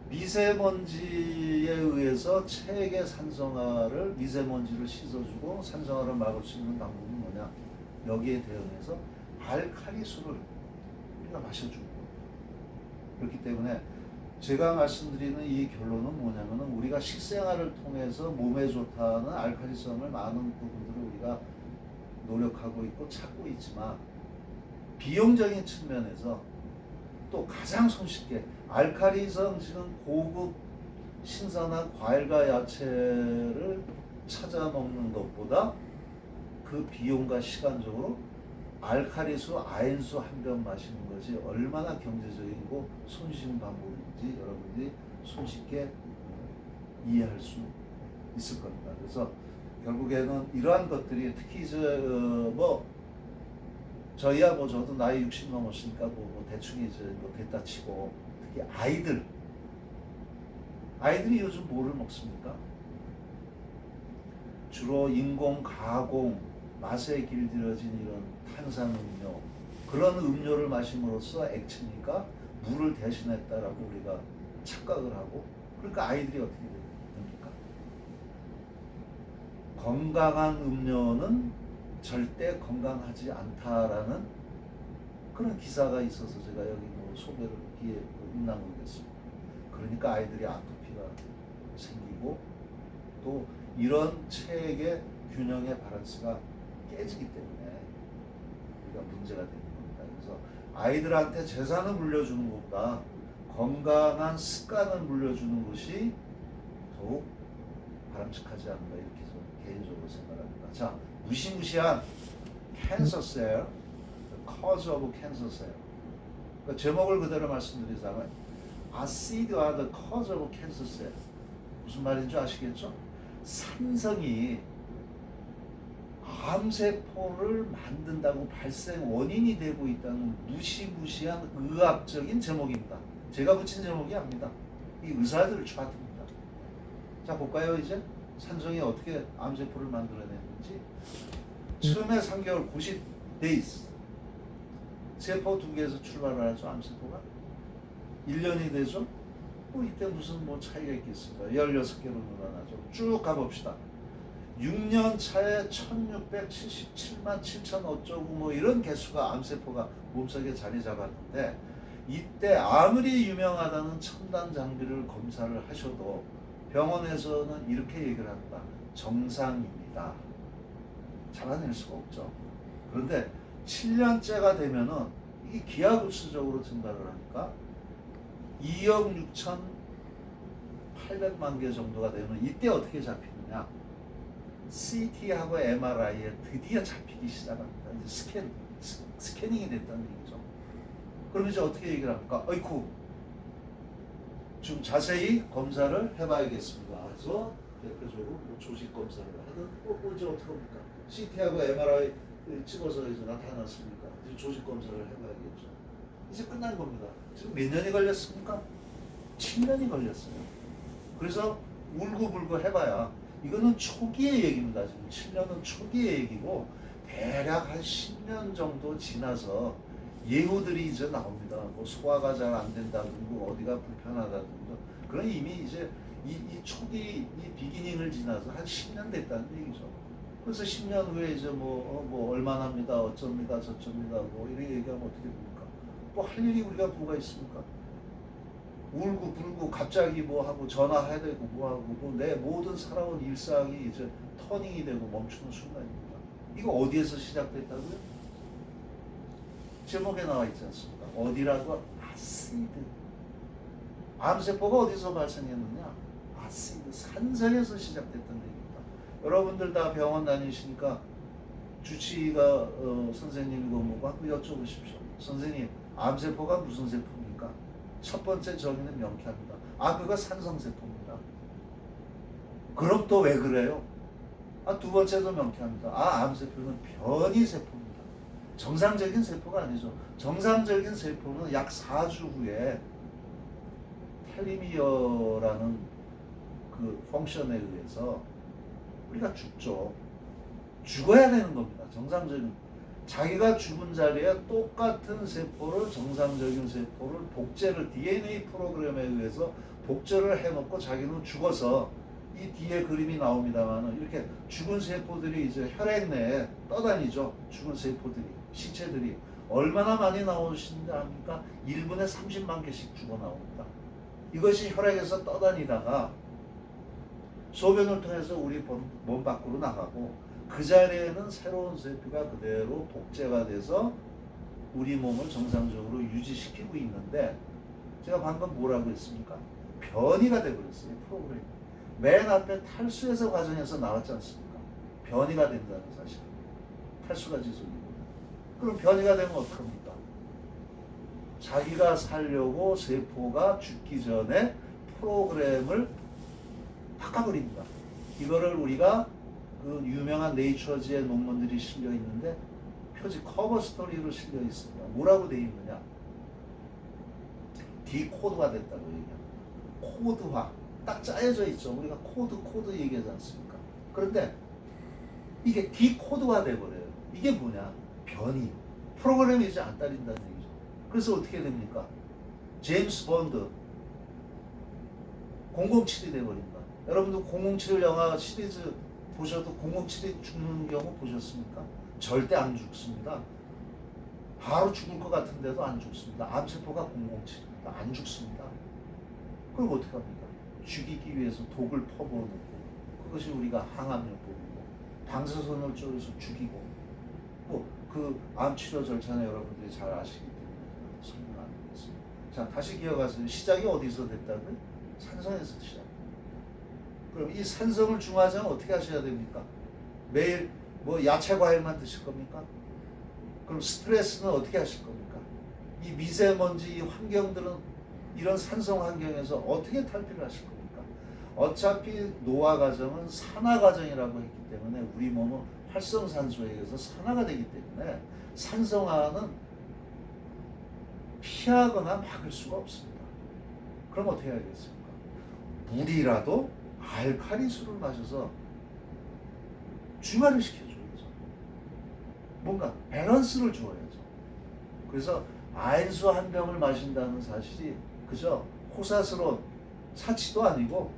미세먼지에 의해서 체액의 산성화를, 미세먼지를 씻어주고 산성화를 막을 수 있는 방법이 뭐냐? 여기에 대응해서 알칼리수를 우리가 마셔주는 거예요. 그렇기 때문에 제가 말씀드리는 이 결론은 뭐냐면은, 우리가 식생활을 통해서 몸에 좋다는 알칼리성을 많은 부분들을 우리가 노력하고 있고 찾고 있지만, 비용적인 측면에서 또 가장 손쉽게 알칼리성 지금 고급 신선한 과일과 야채를 찾아 먹는 것보다 그 비용과 시간적으로 알칼리수, 아인수 한 병 마시는 것이 얼마나 경제적이고 손쉬운 방법인지 여러분들이 손쉽게 이해할 수 있을 겁니다. 그래서 결국에는 이러한 것들이, 특히 저희야 뭐 저도 나이 60 넘었으니까 뭐 대충 이제 뭐 됐다 치고, 특히 아이들이 요즘 뭐를 먹습니까? 주로 인공 가공, 맛에 길들여진 이런 탄산음료, 그런 음료를 마심으로써 액체니까 물을 대신했다라고 우리가 착각을 하고, 그러니까 아이들이 어떻게 됩니까? 건강한 음료는 절대 건강하지 않다라는 그런 기사가 있어서 제가 여기 뭐 소개를 뒤에 읽나보겠습니다. 그러니까 아이들이 아토피가 생기고, 또 이런 체액의 균형의 밸런스가 깨지기 때문에 우리가 문제가 되는 겁니다. 그래서 아이들한테 재산을 물려주는 것보다 건강한 습관을 물려주는 것이 더욱 바람직하지 않나 이렇게 저는 개인적으로 생각합니다. 자, 무시무시한 cancer cell, the cause of cancer cell. 그러니까 제목을 그대로 말씀드리자면 아시드와 the cause of cancer cell. 무슨 말인지 아시겠죠? 산성이 암세포를 만든다고 발생 원인이 되고 있다는 무시무시한 의학적인 제목입니다. 제가 붙인 제목이 아닙니다. 이 의사들 차트입니다. 자, 볼까요? 이제 산성이 어떻게 암세포를 만들어내는지. 처음에 3개월 90 days 세포 2개에서 출발을 하죠. 암세포가 1년이 되죠. 이때 무슨 차이가 있겠습니까? 16개로 늘어나죠. 쭉 가봅시다. 6년 차에 1677만 7천 어쩌고 이런 개수가 암세포가 몸속에 자리 잡았는데, 이때 아무리 유명하다는 첨단 장비를 검사를 하셔도 병원에서는 이렇게 얘기를 합니다. 정상입니다. 잡아낼 수가 없죠. 그런데 7년째가 되면은 이게 기하급수적으로 증가를 하니까 2억 6,800만 개 정도가 되면 이때 어떻게 잡히느냐? CT하고 MRI에 드디어 잡히기 시작합니다. 이제 스캐닝이 됐다는 얘기죠. 그럼 이제 어떻게 얘기를 합니까? 어이쿠, 좀 자세히 검사를 해봐야겠습니다. 그래서 대표적으로 조직 검사를 하든 이제 어떻게 합니까? CT하고 MRI 찍어서 이제 나타났습니까? 이제 조직 검사를 해봐야겠죠. 이제 끝난 겁니다. 지금 몇 년이 걸렸습니까? 7년이 걸렸어요. 그래서 울고불고 해봐야 이거는 초기의 얘기입니다. 지금 7년은 초기의 얘기고 대략 한 10년 정도 지나서 예후들이 이제 나옵니다. 소화가 잘 안 된다든가 어디가 불편하다든가 그런 이미 이제 이 초기 이 비기닝을 지나서 한 10년 됐다는 얘기죠. 그래서 10년 후에 이제 얼마납니다, 어쩝니다, 저쩝니다, 이런 얘기하면 어떻게 됩니까? 할 일이 우리가 뭐가 있습니까? 울고 불고 갑자기 하고 전화해야 되고 하고 내 모든 살아온 일상이 이제 터닝이 되고 멈추는 순간입니다. 이거 어디에서 시작됐다고요? 제목에 나와 있지 않습니까? 어디라고? 아시드. 암세포가 어디서 발생했느냐? 아시드, 산성에서 시작됐던 얘기입니다. 여러분들 다 병원 다니시니까 주치의가 선생님이고 한번 여쭤보십시오. 선생님, 암세포가 무슨 세포입니까? 첫 번째 정의는 명쾌합니다. 그거 산성세포입니다. 그럼 또 왜 그래요? 두 번째도 명쾌합니다. 암세포는 변이세포입니다. 정상적인 세포가 아니죠. 정상적인 세포는 약 4주 후에 텔리미어라는 그 펑션에 의해서 우리가 죽죠. 죽어야 되는 겁니다. 정상적인 자기가 죽은 자리에 똑같은 세포를 정상적인 세포를 복제를 DNA 프로그램에 의해서 복제를 해놓고 자기는 죽어서 이 뒤에 그림이 나옵니다만은 이렇게 죽은 세포들이 이제 혈액 내에 떠다니죠. 죽은 세포들이 시체들이 얼마나 많이 나오신지 압니까? 1분에 30만 개씩 죽어 나옵니다. 이것이 혈액에서 떠다니다가 소변을 통해서 우리 몸 밖으로 나가고 그 자리에는 새로운 세포가 그대로 복제가 돼서 우리 몸을 정상적으로 유지시키고 있는데, 제가 방금 뭐라고 했습니까? 변이가 되어버렸어요. 프로그램이. 맨 앞에 탈수에서 과정에서 나왔지 않습니까? 변이가 된다는 사실. 탈수가 지속이고. 그럼 변이가 되면 어떡합니까? 자기가 살려고 세포가 죽기 전에 프로그램을 바꿔버립니다. 이거를 우리가 그 유명한 네이처지의 논문들이 실려 있는데 표지 커버 스토리로 실려 있습니다. 뭐라고 되어 있느냐? 디코드가 됐다고 얘기합니다. 코드화. 딱 짜여져 있죠. 우리가 코드 얘기하지 않습니까? 그런데 이게 디코드화 돼버려요. 이게 뭐냐? 변이. 프로그램이 이제 안 따른다는 얘기죠. 그래서 어떻게 됩니까? 제임스 본드 007이 돼버립니다. 여러분도 007 영화 시리즈 보셔도 007이 죽는 경우 보셨습니까? 절대 안 죽습니다. 바로 죽을 것 같은데도 안 죽습니다. 암세포가 007입니다. 안 죽습니다. 그럼 어떻게 합니까? 죽이기 위해서 독을 퍼부어놓고, 그것이 우리가 항암요법이고, 방사선을 쏘여서 죽이고 뭐 그 암 치료 절차는 여러분들이 잘 아시기 때문에 설명 안 드리겠습니다. 자, 다시 기억하세요. 시작이 어디서 됐다고요? 산성에서 시작. 그럼 이 산성을 중화하자면 어떻게 하셔야 됩니까? 매일 뭐 야채 과일만 드실 겁니까? 그럼 스트레스는 어떻게 하실 겁니까? 이 미세먼지 이 환경들은 이런 산성 환경에서 어떻게 탈피를 하실 겁니까? 어차피 노화 과정은 산화 과정이라고 했기 때문에 우리 몸은 활성산소에 의해서 산화가 되기 때문에 산성화는 피하거나 막을 수가 없습니다. 그럼 어떻게 해야겠습니까? 물이라도 알칼리수를 마셔서 중화를 시켜줘야죠. 뭔가 밸런스를 줘야죠. 그래서 아인수 한 병을 마신다는 사실이 그저 호사스러운 사치도 아니고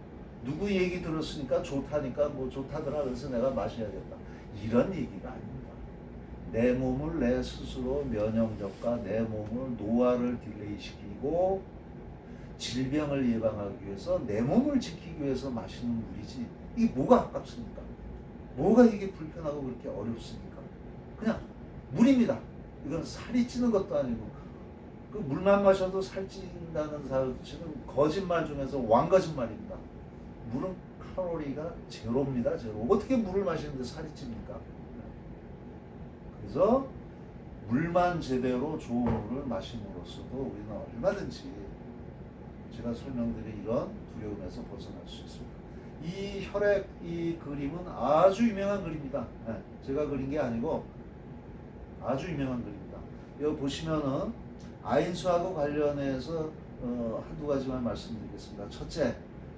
누구 얘기 들었으니까 좋다니까 뭐 좋다더라 그래서 내가 마셔야겠다 이런 얘기가 아닙니다. 내 몸을 내 스스로 면역력과 내 몸을 노화를 딜레이시키고 질병을 예방하기 위해서 내 몸을 지키기 위해서 마시는 물이지 이게 뭐가 아깝습니까? 뭐가 이게 불편하고 그렇게 어렵습니까? 그냥 물입니다. 이건 살이 찌는 것도 아니고 그 물만 마셔도 살찐다는 사실은 거짓말 중에서 왕거짓말입니다. 물은 칼로리가 제로입니다. 제로. 어떻게 물을 마시는데 살이 찝니까? 그래서 물만 제대로 좋은 물을 마심으로써도 우리는 얼마든지 제가 설명드린 이런 두려움에서 벗어날 수 있습니다. 이 혈액 이 그림은 아주 유명한 그림입니다. 네, 제가 그린 게 아니고 아주 유명한 그림입니다. 여기 보시면은 아인수하고 관련해서 한두 가지만 말씀드리겠습니다. 첫째,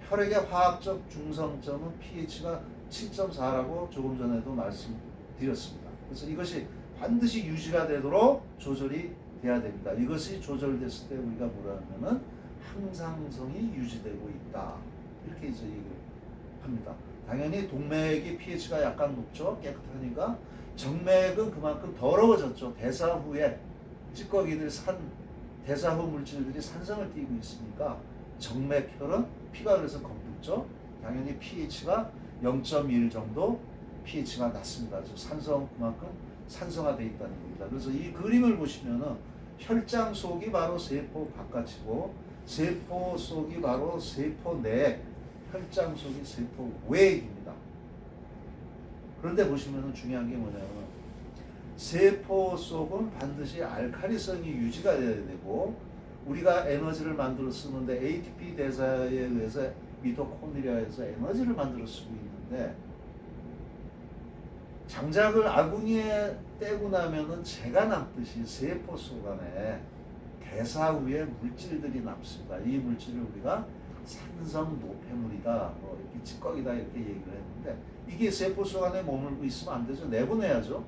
혈액의 화학적 중성점은 pH가 7.4라고 조금 전에도 말씀드렸습니다. 그래서 이것이 반드시 유지가 되도록 조절이 돼야 됩니다. 이것이 조절됐을 때 우리가 뭐라 하면은 항상성이 유지되고 있다. 이렇게 이제 얘기를 합니다. 당연히 동맥의 pH가 약간 높죠. 깨끗하니까. 정맥은 그만큼 더러워졌죠. 대사 후에 찌꺼기들 대사 후 물질들이 산성을 띠고 있으니까 정맥혈은 피가 그래서 검붉죠. 당연히 pH가 0.1 정도 pH가 낮습니다. 즉 산성 그만큼 산성화되어 있다는 겁니다. 그래서 이 그림을 보시면은 혈장 속이 바로 세포 바깥이고 세포 속이 바로 세포 내, 혈장 속이 세포 외입니다. 그런데 보시면은 중요한 게 뭐냐면 세포 속은 반드시 알칼리성이 유지가 돼야 되고 우리가 에너지를 만들어 쓰는데 ATP 대사에 의해서 미토콘드리아에서 에너지를 만들어 쓰고 있는데 장작을 아궁이에 떼고 나면은 재가 남듯이 세포 속 안에 대사 후에 물질들이 남습니다. 이 물질을 우리가 산성 노폐물이다, 뭐 이렇게 찌꺼기다 이렇게 얘기를 했는데 이게 세포 속 안에 머물고 있으면 안 되죠. 내보내야죠.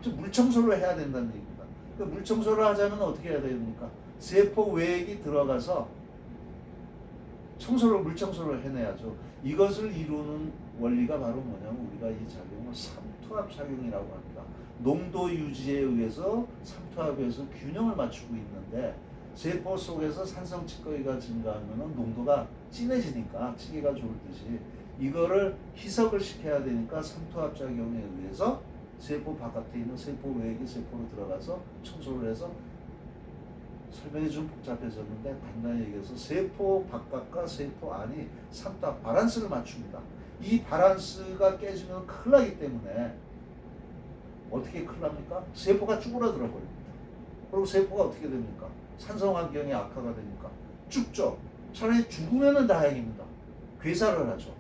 물 청소를 해야 된다는 얘기입니다. 그 물 청소를 하자면 어떻게 해야 됩니까? 세포 외액이 들어가서 물 청소를 해내야죠. 이것을 이루는 원리가 바로 뭐냐면 우리가 이 작용을 삼투압 작용이라고 합니다. 농도 유지에 의해서 삼투압에서 균형을 맞추고 있는데 세포 속에서 산성 찌꺼기가 증가하면 농도가 진해지니까 찌개가 졸듯이 이거를 희석을 시켜야 되니까 삼투압 작용에 의해서 세포 바깥에 있는 세포 외액이 세포로 들어가서 청소를 해서 설명이 좀 복잡해졌는데 간단히 얘기해서 세포 바깥과 세포 안이 삼투압 밸런스를 맞춥니다. 이 밸런스가 깨지면 큰일 나기 때문에 어떻게 큰일 납니까? 세포가 쭈그러들어 버립니다. 그리고 세포가 어떻게 됩니까? 산성 환경이 악화가 되니까 죽죠. 차라리 죽으면 다행입니다. 괴사를 하죠.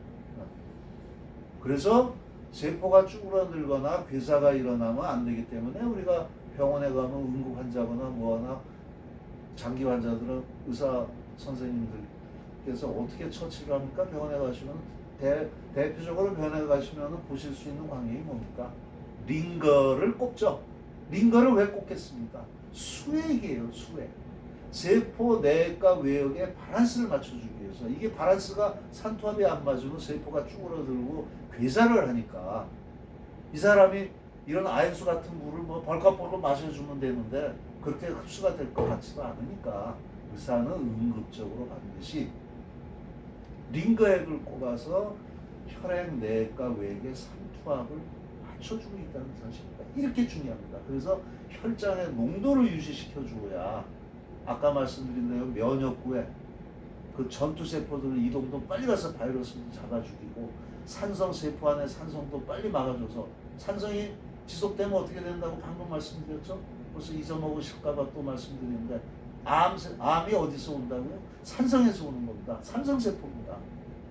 그래서 세포가 쭈그러들거나 괴사가 일어나면 안 되기 때문에 우리가 병원에 가면 응급 환자거나 뭐하나 장기 환자들은 의사 선생님들께서 어떻게 처치를 합니까? 병원에 가시면 대표적으로 병원에 가시면 보실 수 있는 광경이 뭡니까? 링거를 꼽죠. 링거를 왜 꼽겠습니까? 수액이에요. 수액. 세포 내과 외역의 밸런스를 맞춰주기 위해서 이게 밸런스가 산투압이 안 맞으면 세포가 쭈그러들고 괴사를 하니까 이 사람이 이런 아인수 같은 물을 뭐 벌컥벌컥 마셔주면 되는데 그렇게 흡수가 될 것 같지도 않으니까 의사는 응급적으로 반드시 링거액을 꼽아서 혈액 내과 외액의 산투압을 받쳐주고 있다는 사실입니다. 이렇게 중요합니다. 그래서 혈장의 농도를 유지시켜줘야 아까 말씀드린 대로 면역구에 그 전투세포들을 이동도 빨리 가서 바이러스를 잡아 죽이고 산성세포 안에 산성도 빨리 막아줘서 산성이 지속되면 어떻게 된다고 방금 말씀드렸죠? 벌써 잊어먹으실까봐 또 말씀드리는데 암이 어디서 온다고요? 산성에서 오는 겁니다. 산성세포입니다.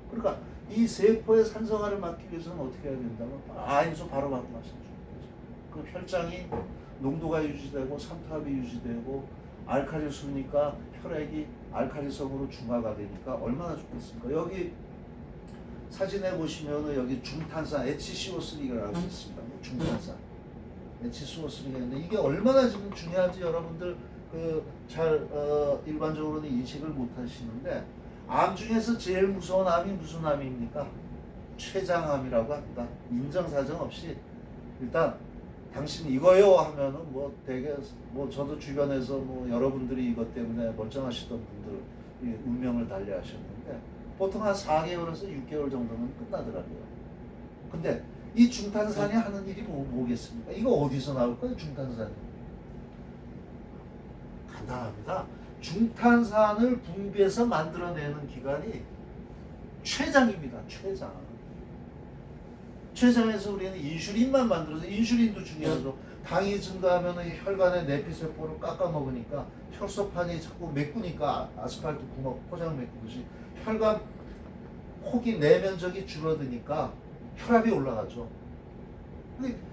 그러니까 이 세포의 산성화를 막기 위해서는 어떻게 해야 된다면 아인수 바로 받고 말씀주는 거죠. 그 혈장이 농도가 유지되고 산투압이 유지되고 알칼리수니까 혈액이 알칼리성으로 중화가 되니까 얼마나 좋겠습니까? 여기 사진에 보시면은 여기 중탄산 HCO3라고 있습니다. 중탄산 HCO3가 있는데 이게 얼마나 지금 중요한지 여러분들 잘 일반적으로는 인식을 못 하시는데 암 중에서 제일 무서운 암이 무슨 암입니까? 췌장암이라고 합니다. 인정사정 없이 일단 당신 이거요 하면은 뭐 되게 뭐 저도 주변에서 뭐 여러분들이 이것 때문에 멀쩡하시던 분들 운명을 달리하셨는데 보통 한 4개월에서 6개월 정도면 끝나더라고요. 근데 이 중탄산이 하는 일이 뭐겠습니까? 이거 어디서 나올까요? 중탄산이 간단합니다. 중탄산을 분비해서 만들어내는 기관이 췌장입니다. 췌장. 췌장에서 우리는 인슐린만 만들어서 인슐린도 중요하죠. 당이 증가하면 혈관의 내피세포를 깎아먹으니까 혈소판이 자꾸 메꾸니까 아스팔트 구멍 포장 메꾸듯이 혈관 폭이 내면적이 줄어드니까 혈압이 올라가죠.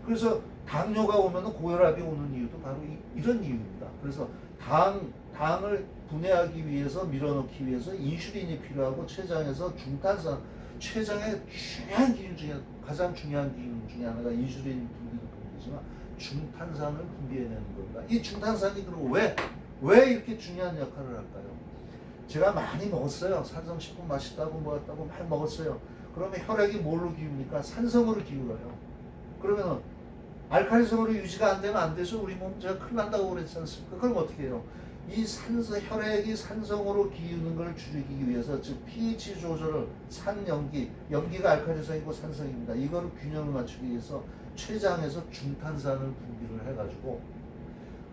그래서 당뇨가 오면 고혈압이 오는 이유도 바로 이런 이유입니다. 그래서 당을 분해하기 위해서 밀어넣기 위해서 인슐린이 필요하고 췌장에서 중탄산 췌장의 중요한 기능 중에 가장 중요한 기능 중에 하나가 인슐린 분비도 분비지만 중탄산을 분비해내는 겁니다. 이 중탄산이 그럼 왜 이렇게 중요한 역할을 할까요? 제가 많이 먹었어요. 산성식품 맛있다고 먹었다고 많이 먹었어요. 그러면 혈액이 뭘로 기웁니까? 산성으로 기울어요. 그러면은 알칼리성으로 유지가 안 되면 안 돼서 우리 몸 제가 큰일 난다고 그랬지 않습니까? 그럼 어떻게 해요? 이 혈액이 산성으로 기우는 걸 줄이기 위해서 즉 pH 조절을 염기가 알칼리성이고 산성입니다. 이거를 균형을 맞추기 위해서 췌장에서 중탄산을 분비를 해가지고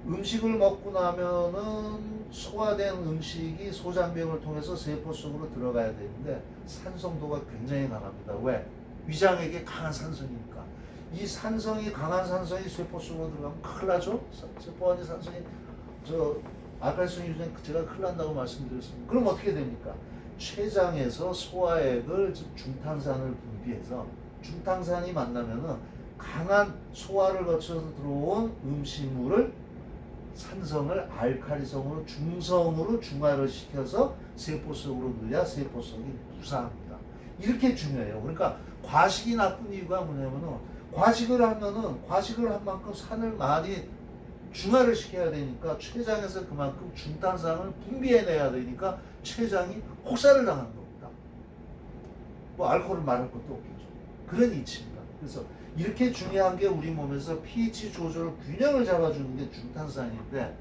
음식을 먹고 나면은 소화된 음식이 소장병을 통해서 세포 속으로 들어가야 되는데 산성도가 굉장히 강합니다. 왜? 위장에게 강한 산성이니까. 이 강한 산성이 세포 속으로 들어가면 큰일 나죠? 세포 안에 산성이 알칼리성 유전 제가 큰일 난다고 말씀드렸습니다. 그럼 어떻게 됩니까? 췌장에서 소화액을 즉 중탄산을 분비해서 중탄산이 만나면은 강한 소화를 거쳐서 들어온 음식물을 산성을 알칼리성으로 중성으로 중화를 시켜서 세포 속으로 넣어야 세포 속이 무사합니다. 이렇게 중요해요. 그러니까 과식이 나쁜 이유가 뭐냐면은 과식을 한 만큼 산을 많이 중화를 시켜야 되니까 췌장에서 그만큼 중탄산을 분비해내야 되니까 췌장이 혹사를 당한 겁니다. 뭐 알코올을 말할 것도 없겠죠. 그런 이치입니다. 그래서 이렇게 중요한 게 우리 몸에서 pH 조절 균형을 잡아주는 게 중탄산인데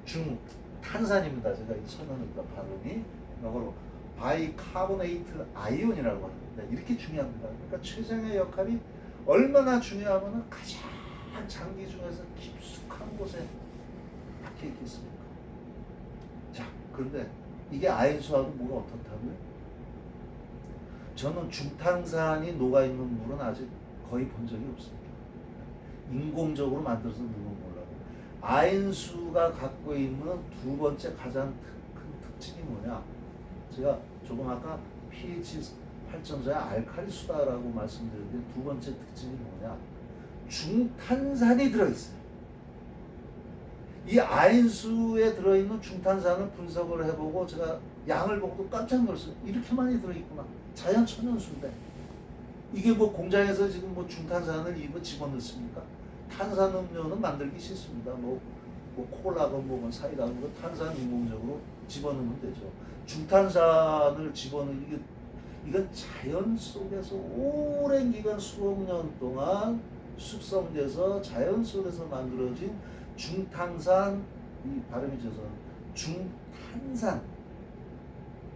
중탄산입니다. 제가 이 선언입니다. 발음이 이거로 바이카보네이트 아이온이라고 하는데 이렇게 중요합니다. 그러니까 췌장의 역할이 얼마나 중요하면 가장 장기 중에서 깊숙한 곳에 박혀 있겠습니까? 자, 그런데 이게 아인수하고 뭐가 어떻다고요? 저는 중탄산이 녹아있는 물은 아직 거의 본 적이 없습니다. 인공적으로 만들어서 넣은 거라고. 아인수가 갖고 있는 두 번째 가장 큰 특징이 뭐냐? 제가 조금 아까 pH 8.4의 알칼리수다라고 말씀드렸는데 두 번째 특징이 뭐냐? 중탄산이 들어있어요. 이 아인수에 들어있는 중탄산을 분석을 해보고 제가 양을 보고도 깜짝 놀랐어요. 이렇게 많이 들어있구나. 자연 천연수인데 이게 뭐 공장에서 지금 뭐 중탄산을 이거 집어넣습니까? 탄산음료는 만들기 싫습니다. 뭐 콜라건 뭐건 사이다건 뭐 탄산 인공적으로 집어넣으면 되죠. 중탄산을 집어넣는 이건 자연 속에서 오랜 기간 수억 년 동안 숙성돼서 자연 속에서 만들어진 중탄산, 이 발음이 죄송합니다.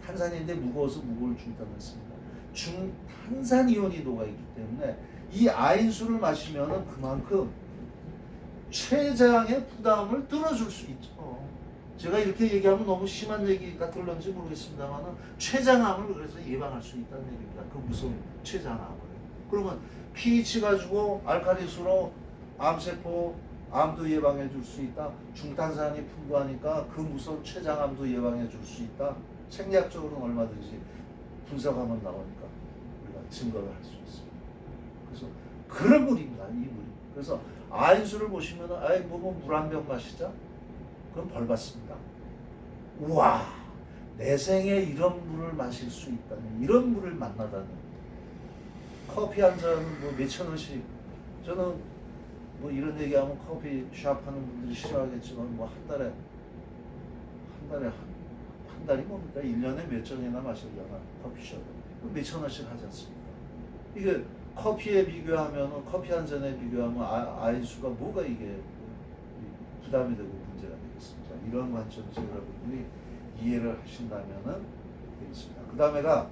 탄산인데 무거워서 무거울 중탄을 씁니다. 중탄산 이온이 녹아있기 때문에 이 아인수를 마시면은 그만큼 췌장의 부담을 들어줄 수 있죠. 제가 이렇게 얘기하면 너무 심한 얘기 같을런지 모르겠습니다만 췌장암을 그래서 예방할 수 있다는 얘기입니다. 그 무슨 췌장암을. 그러면 pH 가지고 알칼리수로 암세포 암도 예방해 줄 수 있다. 중탄산이 풍부하니까 그 무슨 췌장암도 예방해 줄 수 있다. 생리학적으로는 얼마든지 분석하면 나오니까 우리가 증거를 할 수 있습니다. 그래서 그런 물입니다. 이 물이. 그래서 아인수를 보시면은 아이 뭐 물 한 병 마시자. 그럼 벌 받습니다. 우와, 내 생에 이런 물을 마실 수 있다니, 이런 물을 만나다니. 커피 한 잔은 뭐 몇천 원씩. 저는 뭐 이런 얘기하면 커피숍 하는 분들이 싫어하겠지만 뭐 한 달이 뭡니까? 1년에 몇 잔이나 마시려나 커피숍은 몇천 원씩 하지 않습니까? 이게 커피에 비교하면 커피 한 잔에 비교하면 아인수가 뭐가 이게 부담이 되고 문제가 되겠습니다. 이런 관점에서 여러분들이 이해를 하신다면은 되겠습니다. 그 다음에가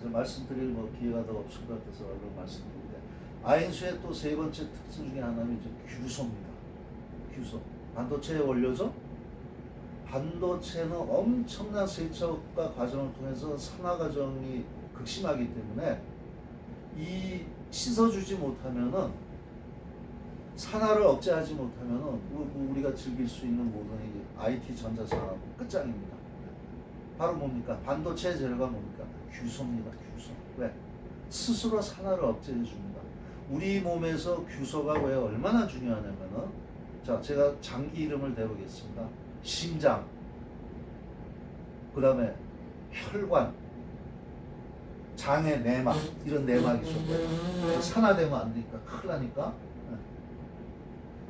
말씀드릴 뭐 기회가 더 없을 것 같아서 얼른 말씀드리는데 아인수의 또 세 번째 특징 중에 하나는 이제 규소입니다. 규소. 반도체의 원료죠. 반도체는 엄청난 세척과 과정을 통해서 산화 과정이 극심하기 때문에 이 씻어주지 못하면은 산화를 억제하지 못하면은 우리가 즐길 수 있는 모든 IT 전자산업 끝장입니다. 바로 뭡니까? 반도체 재료가 뭡니까? 규소입니다. 규소. 왜? 스스로 산화를 억제해 줍니다. 우리 몸에서 규소가 왜 얼마나 중요하냐면은 자, 제가 장기 이름을 대보겠습니다. 심장, 그 다음에 혈관, 장의 내막, 이런 내막이죠. 산화되면 안 되니까 큰일 나니까.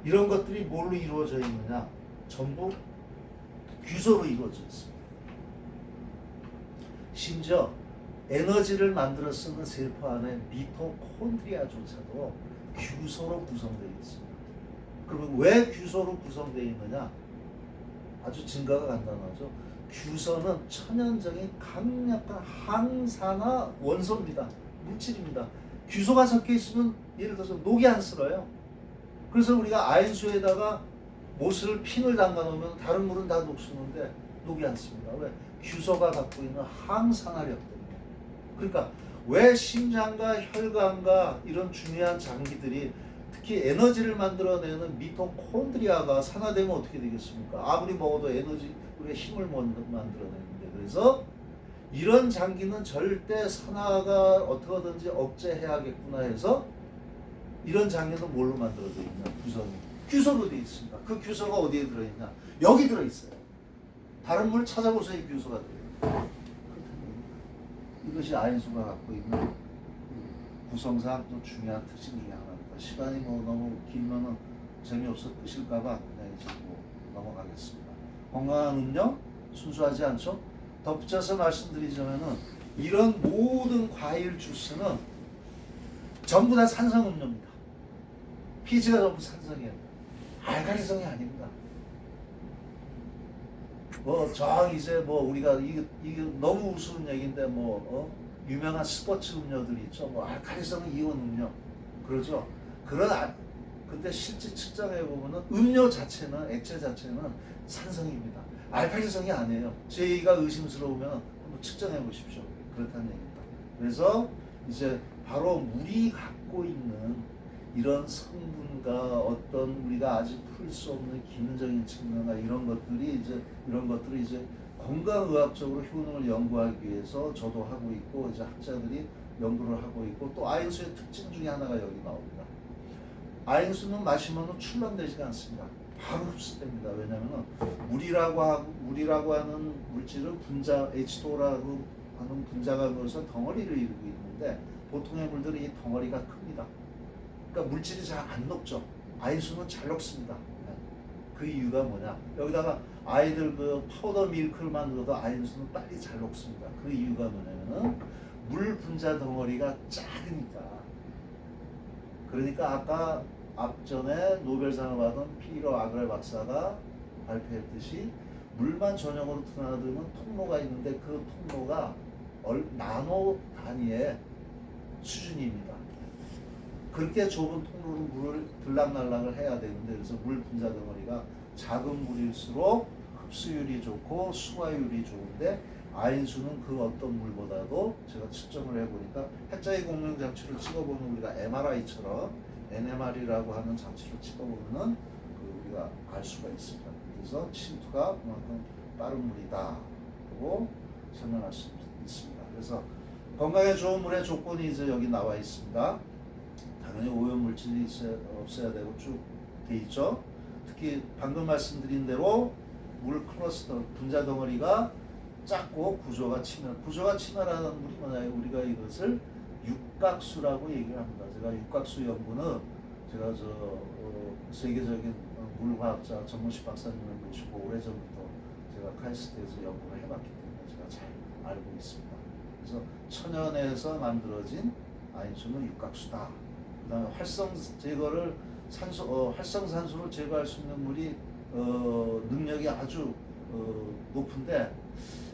이런 것들이 뭘로 이루어져 있느냐? 전부 규소로 이루어져 있습니다. 심지어 에너지를 만들어 쓰는 세포 안에 미토콘드리아조차도 규소로 구성되어 있습니다. 그러면 왜 규소로 구성되어 있느냐? 아주 증거가 간단하죠. 규소는 천연적인 강력한 항산화 원소입니다. 물질입니다. 규소가 섞여 있으면 예를 들어서 녹이 안 쓸어요. 그래서 우리가 아인수에다가 못을 핀을 담가 놓으면 다른 물은 다 녹쓰는데 녹이 안 씁니다. 왜? 규소가 갖고 있는 항산화력 때문에. 그러니까 왜 심장과 혈관과 이런 중요한 장기들이 특히 에너지를 만들어내는 미토콘드리아가 산화되면 어떻게 되겠습니까? 아무리 먹어도 에너지, 우리가 힘을 만들어내는데. 그래서 이런 장기는 절대 산화가 어떻게든지 억제해야겠구나 해서 이런 장기는 뭘로 만들어져 있냐? 규소로 되어 있습니다. 그 규소가 어디에 들어있냐? 여기 들어있어요. 다른 물 찾아보세요. 이 규소가 들어있어요. 이것이 아인수가 갖고 있는 구성상 또 중요한 특징 중에 하나입니다. 시간이 뭐 너무 길면은 재미없어 끄실까봐 그냥 이제 뭐 넘어가겠습니다. 건강한 음료 순수하지 않죠? 덧붙여서 말씀드리자면은 이런 모든 과일 주스는 전부 다 산성 음료입니다. pH가 전부 산성이에요. 알칼리성이 아닙니다. 이제 우리가 이게 너무 우스운 얘기인데 유명한 스포츠 음료들 있죠. 알칼리성 이온 음료 그러죠. 근데 실제 측정해 보면은 음료 자체는 액체 자체는 산성입니다. 알칼리성이 아니에요. 저희가 의심스러우면 한번 측정해 보십시오. 그렇다는 얘기입니다. 그래서 이제 바로 물이 갖고 있는 이런 성분과 어떤 우리가 아직 풀 수 없는 기능적인 측면과 이런 것들을 이제 건강의학적으로 효능을 연구하기 위해서 저도 하고 있고 이제 학자들이 연구를 하고 있고 또 아인수의 특징 중에 하나가 여기 나옵니다. 아인수는 마시면 출렁되지가 않습니다. 바로 흡수됩니다. 왜냐하면 물이라고 하는 물질은 H2O라고 하는 분자가 모여서 덩어리를 이루고 있는데 보통의 물들은 이 덩어리가 큽니다. 그러니까 물질이 잘 안 녹죠. 아인수는 잘 녹습니다. 그 이유가 뭐냐? 여기다가 아이들 그 파우더 밀크만 넣어도 아인수는 빨리 잘 녹습니다. 그 이유가 뭐냐면은 물 분자 덩어리가 작으니까. 그러니까 아까 앞전에 노벨상을 받은 피로 아그레 박사가 발표했듯이 물만 전용으로 드나들면 통로가 있는데 그 통로가 나노 단위의 수준입니다. 그렇게 좁은 통로로 물을 들락날락을 해야 되는데, 그래서 물 분자 덩어리가 작은 물일수록 흡수율이 좋고 수화율이 좋은데, 아인수는 그 어떤 물보다도 제가 측정을 해보니까 핵자의 공명 장치를 찍어보면 우리가 MRI처럼 NMR이라고 하는 장치로 찍어보면은 우리가 알 수가 있습니다. 그래서 침투가 그만큼 빠른 물이다 라고 설명할 수 있습니다. 그래서 건강에 좋은 물의 조건이 이제 여기 나와 있습니다. 당연히 오염물질이 없어야 되고 쭉 돼 있죠. 특히 방금 말씀드린 대로 물 클러스터 분자 덩어리가 작고 구조가 친화라는 물이 뭐냐면 우리가 이것을 육각수라고 얘기를 합니다. 제가 육각수 연구는 제가 세계적인 물화학자 전문식 박사님을 모시고 오래전부터 제가 카이스트에서 연구를 해봤기 때문에 제가 잘 알고 있습니다. 그래서 천연에서 만들어진 아인수는 육각수다. 그 다음에 활성산소를 제거할 수 있는 물이 능력이 아주 높은데,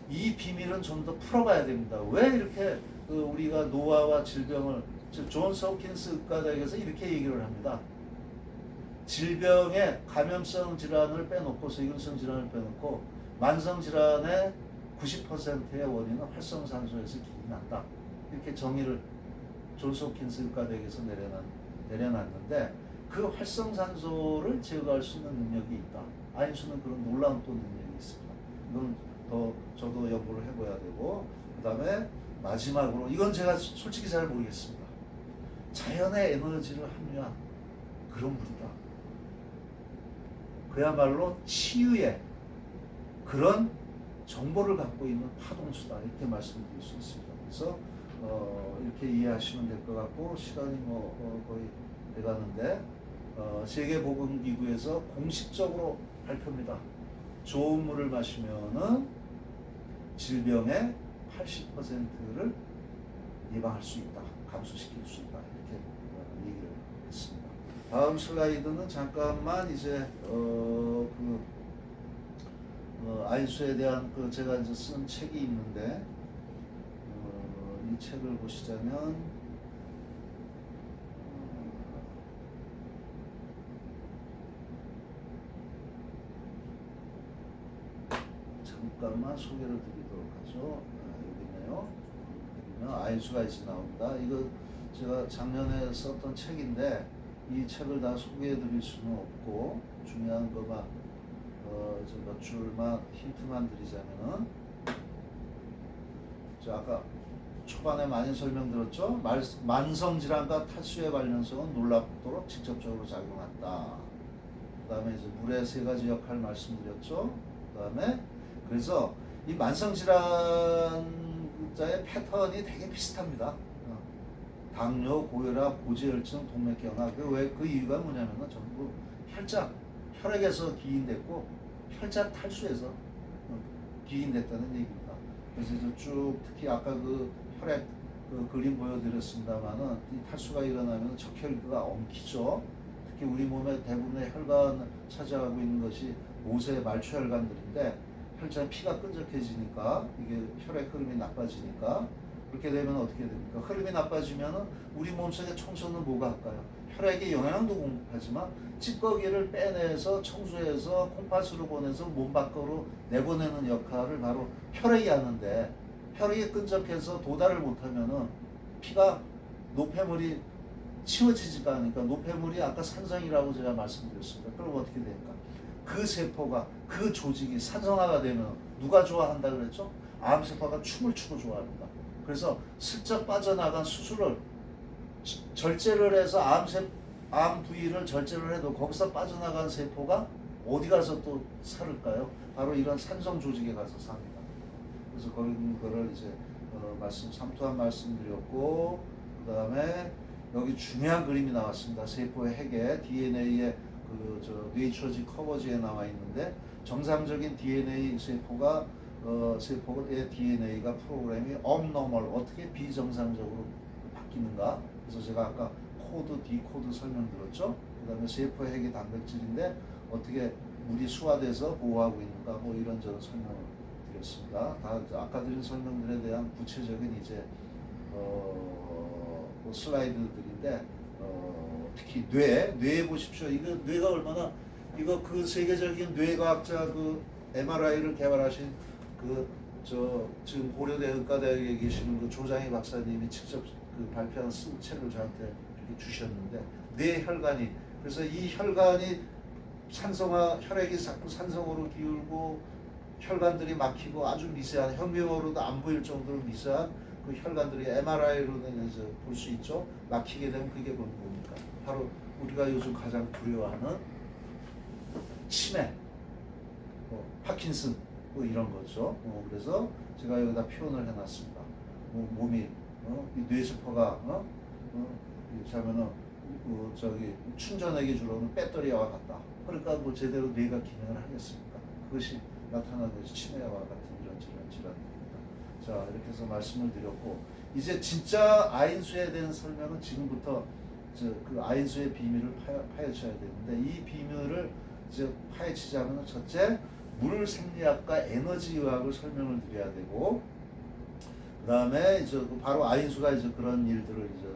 이 비밀은 좀 더 풀어봐야 됩니다. 왜 이렇게 우리가 노화와 질병을, 존스 홉킨스 의과대학에서 이렇게 얘기를 합니다. 질병의 감염성 질환을 빼놓고, 세균성 질환을 빼놓고 만성 질환의 90%의 원인은 활성산소에서 기인이 난다. 이렇게 정의를 존스 홉킨스 의과대학에서 내려놨는데, 그 활성산소를 제거할 수 있는 능력이 있다. 아인수는 그런 놀라운 또 능력이 있습니다. 이건 더 저도 연구를 해봐야 되고, 그 다음에 마지막으로, 이건 제가 솔직히 잘 모르겠습니다. 자연의 에너지를 함유한 그런 물이다. 그야말로 치유의 그런 정보를 갖고 있는 파동수다. 이렇게 말씀드릴 수 있습니다. 그래서 이렇게 이해하시면 될 것 같고, 시간이 거의 돼가는데, 세계보건기구에서 공식적으로 발표입니다. 좋은 물을 마시면은 질병의 80%를 예방할 수 있다, 감소시킬 수 있다, 이렇게 얘기를 했습니다. 다음 슬라이드는 잠깐만 이제 아인수에 대한 제가 이제 쓴 책이 있는데, 이 책을 보시자면 잠깐만 소개를 드리도록 하죠. 여기 있네요. 아인수가 이제 나옵니다. 이거 제가 작년에 썼던 책인데, 이 책을 다 소개해 드릴 수는 없고, 중요한 거만 몇 줄만 힌트만 드리자면은, 아까 초반에 많이 설명드렸죠. 만성질환과 탈수의 관련성은 놀랍도록 직접적으로 작용한다. 그 다음에 이제 물의 세 가지 역할 말씀드렸죠. 그 다음에 그래서 이 만성질환자의 패턴이 되게 비슷합니다. 당뇨, 고혈압, 고지혈증, 동맥경화. 그 이유가 뭐냐면은 전부 혈액에서 기인됐고, 혈장 탈수에서 기인됐다는 얘기입니다. 그래서 이제 쭉 특히 아까 혈액 그림 보여드렸습니다만은, 이 탈수가 일어나면 적혈구가 엉키죠. 특히 우리 몸의 대부분의 혈관 차지하고 있는 것이 모세 말초혈관들인데, 혈장 피가 끈적해지니까 이게 혈액 흐름이 나빠지니까, 그렇게 되면 어떻게 됩니까? 흐름이 나빠지면은 우리 몸속의 청소는 뭐가 할까요? 혈액에 영양도 공급하지만 찌꺼기를 빼내서 청소해서 콩팥으로 보내서 몸 밖으로 내보내는 역할을 바로 혈액이 하는데, 혈액이 끈적해서 도달을 못하면은 피가 노폐물이 치워지지가 않으니까, 노폐물이 아까 산성이라고 제가 말씀드렸습니다. 그럼 어떻게 될까? 그 세포가, 그 조직이 산성화가 되면 누가 좋아한다 그랬죠? 암세포가 춤을 추고 좋아합니다. 그래서 슬쩍 빠져나간 수술을 절제를 해서 암 부위를 절제를 해도 거기서 빠져나간 세포가 어디 가서 또 살을까요? 바로 이런 산성 조직에 가서 삽니다. 그래서 그거를 이제 삼투한 말씀드렸고, 그 다음에 여기 중요한 그림이 나왔습니다. 세포의 핵에 DNA의 네이처지 커버지에 나와 있는데, 정상적인 DNA 세포의 DNA가 프로그램이 abnormal, 어떻게 비정상적으로 바뀌는가. 그래서 제가 아까 코드, 디코드 설명드렸죠. 그 다음에 세포의 핵이 단백질인데 어떻게 물이 수화돼서 보호하고 있는가, 이런저런 설명을 드렸습니다. 다 아까 드린 설명들에 대한 구체적인 이제 슬라이드들인데, 특히 뇌 보십시오. 이거 뇌가 얼마나 이거 그 세계적인 뇌과학자 그 MRI를 개발하신 그 지금 고려대 의과대학에 계시는 그 조장희 박사님이 직접 그 발표한 쓴 책을 저한테 이렇게 주셨는데 뇌 혈관이 그래서 이 혈관이 혈액이 자꾸 산성으로 기울고 혈관들이 막히고 아주 미세한 현미경으로도 안 보일 정도로 미세한 그 혈관들이 MRI로는 이제 볼 수 있죠. 막히게 되면 그게 뭡니까? 바로 우리가 요즘 가장 두려워하는 치매, 파킨슨 뭐 이런 거죠. 그래서 제가 여기다 표현을 해놨습니다. 몸이 이 뇌세포가 자면은 충전하기 주로는 배터리와 같다. 그러니까 뭐 제대로 뇌가 기능을 하겠습니까? 그것이 나타나는 것이 치매와 같은 이런 질환입니다. 자, 이렇게 해서 말씀을 드렸고 이제 진짜 아인수에 대한 설명은 지금부터 그 아인수의 비밀을 파헤쳐야 되는데 이 비밀을 이제 파헤치자면 첫째 물 생리학과 에너지 의학을 설명을 드려야 되고 그 다음에 이제 바로 아인수가 이제 그런 일들을 이제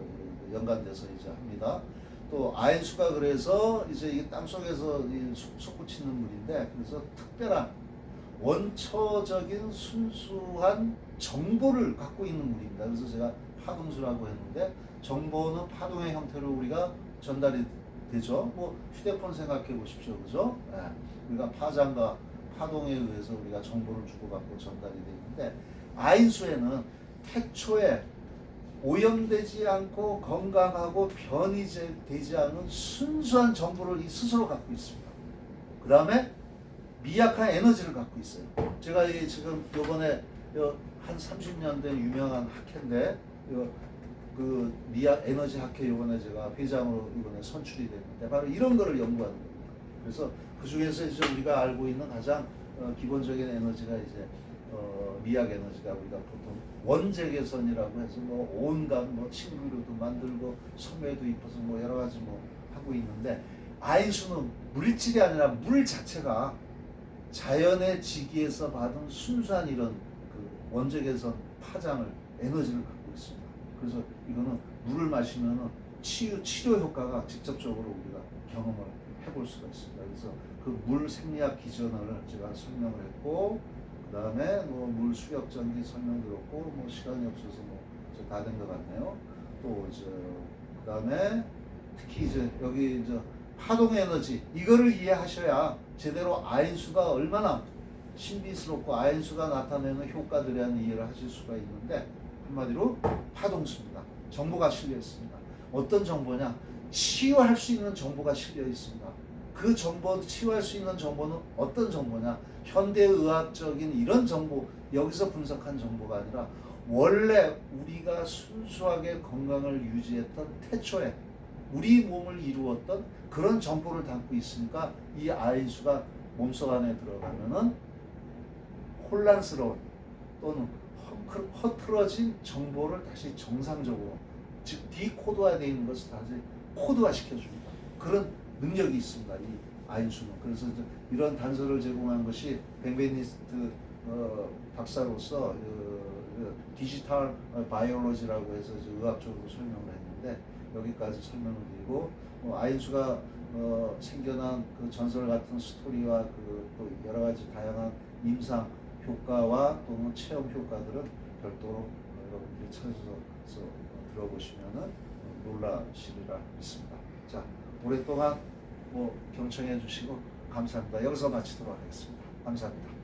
연관돼서 이제 합니다. 또 아인수가 그래서 이제 이 땅속에서 솟구치는 물인데 그래서 특별한 원초적인 순수한 정보를 갖고 있는 물입니다. 그래서 제가 파동수라고 했는데 정보는 파동의 형태로 우리가 전달이 되죠. 뭐 휴대폰 생각해 보십시오, 그죠? 네. 우리가 파장과 파동에 의해서 우리가 정보를 주고받고 전달이 되는데 아인수에는 태초에 오염되지 않고 건강하고 변이 되지 않은 순수한 정보를 스스로 갖고 있습니다. 그 다음에 미약한 에너지를 갖고 있어요. 제가 지금 요번에 한 30년 된 유명한 학회인데 그 미약 에너지 학회 요번에 제가 회장으로 이번에 선출이 됐는데 바로 이런 거를 연구하는 겁니다. 그래서 그 중에서 이제 우리가 알고 있는 가장 기본적인 에너지가 이제 미약 에너지가 우리가 보통 원재 개선이라고 해서 뭐 온갖 뭐 침구류도 만들고 섬유에도 입혀서 뭐 여러 가지 뭐 하고 있는데 아인수는 물질이 아니라 물 자체가 자연의 지기에서 받은 순수한 이런 그 원재 개선 파장을 에너지를 갖고 있습니다. 그래서 이거는 물을 마시면은 치료 효과가 직접적으로 우리가 경험을 해볼 수가 있습니다. 그래서 그 물 생리학 기전을 제가 설명을 했고 그 다음에 뭐 물 수력 전기 설명드렸고 뭐 시간이 없어서 뭐 다 된 것 같네요. 또 이제 그 다음에 특히 이제 여기 이제 파동 에너지 이거를 이해하셔야 제대로 아인수가 얼마나 신비스럽고 아인수가 나타내는 효과들에 대한 이해를 하실 수가 있는데 한마디로 파동수입니다. 정보가 실려 있습니다. 어떤 정보냐? 치유할 수 있는 정보가 실려 있습니다. 그 정보, 치유할 수 있는 정보는 어떤 정보냐? 현대의학적인 이런 정보, 여기서 분석한 정보가 아니라 원래 우리가 순수하게 건강을 유지했던 태초에 우리 몸을 이루었던 그런 정보를 담고 있으니까 이 아인수가 몸속 안에 들어가면은 혼란스러운 또는 허틀어진 정보를 다시 정상적으로 즉 디코드화 되어 있는 것을 다시 코드화 시켜줍니다. 그런 능력이 있습니다. 이 아인수는. 그래서 이런 단서를 제공한 것이 벤베니스트 박사로서 디지털 바이올로지라고 해서 의학적으로 설명을 했는데 여기까지 설명을 드리고 아인수가 생겨난 그 전설 같은 스토리와 또 여러 가지 다양한 임상 효과와 또는 체험 효과들은 별도로 여러분들이 찾아서 들어보시면은 놀라시리라 믿습니다. 자, 오랫동안 경청해 주시고 감사합니다. 여기서 마치도록 하겠습니다. 감사합니다.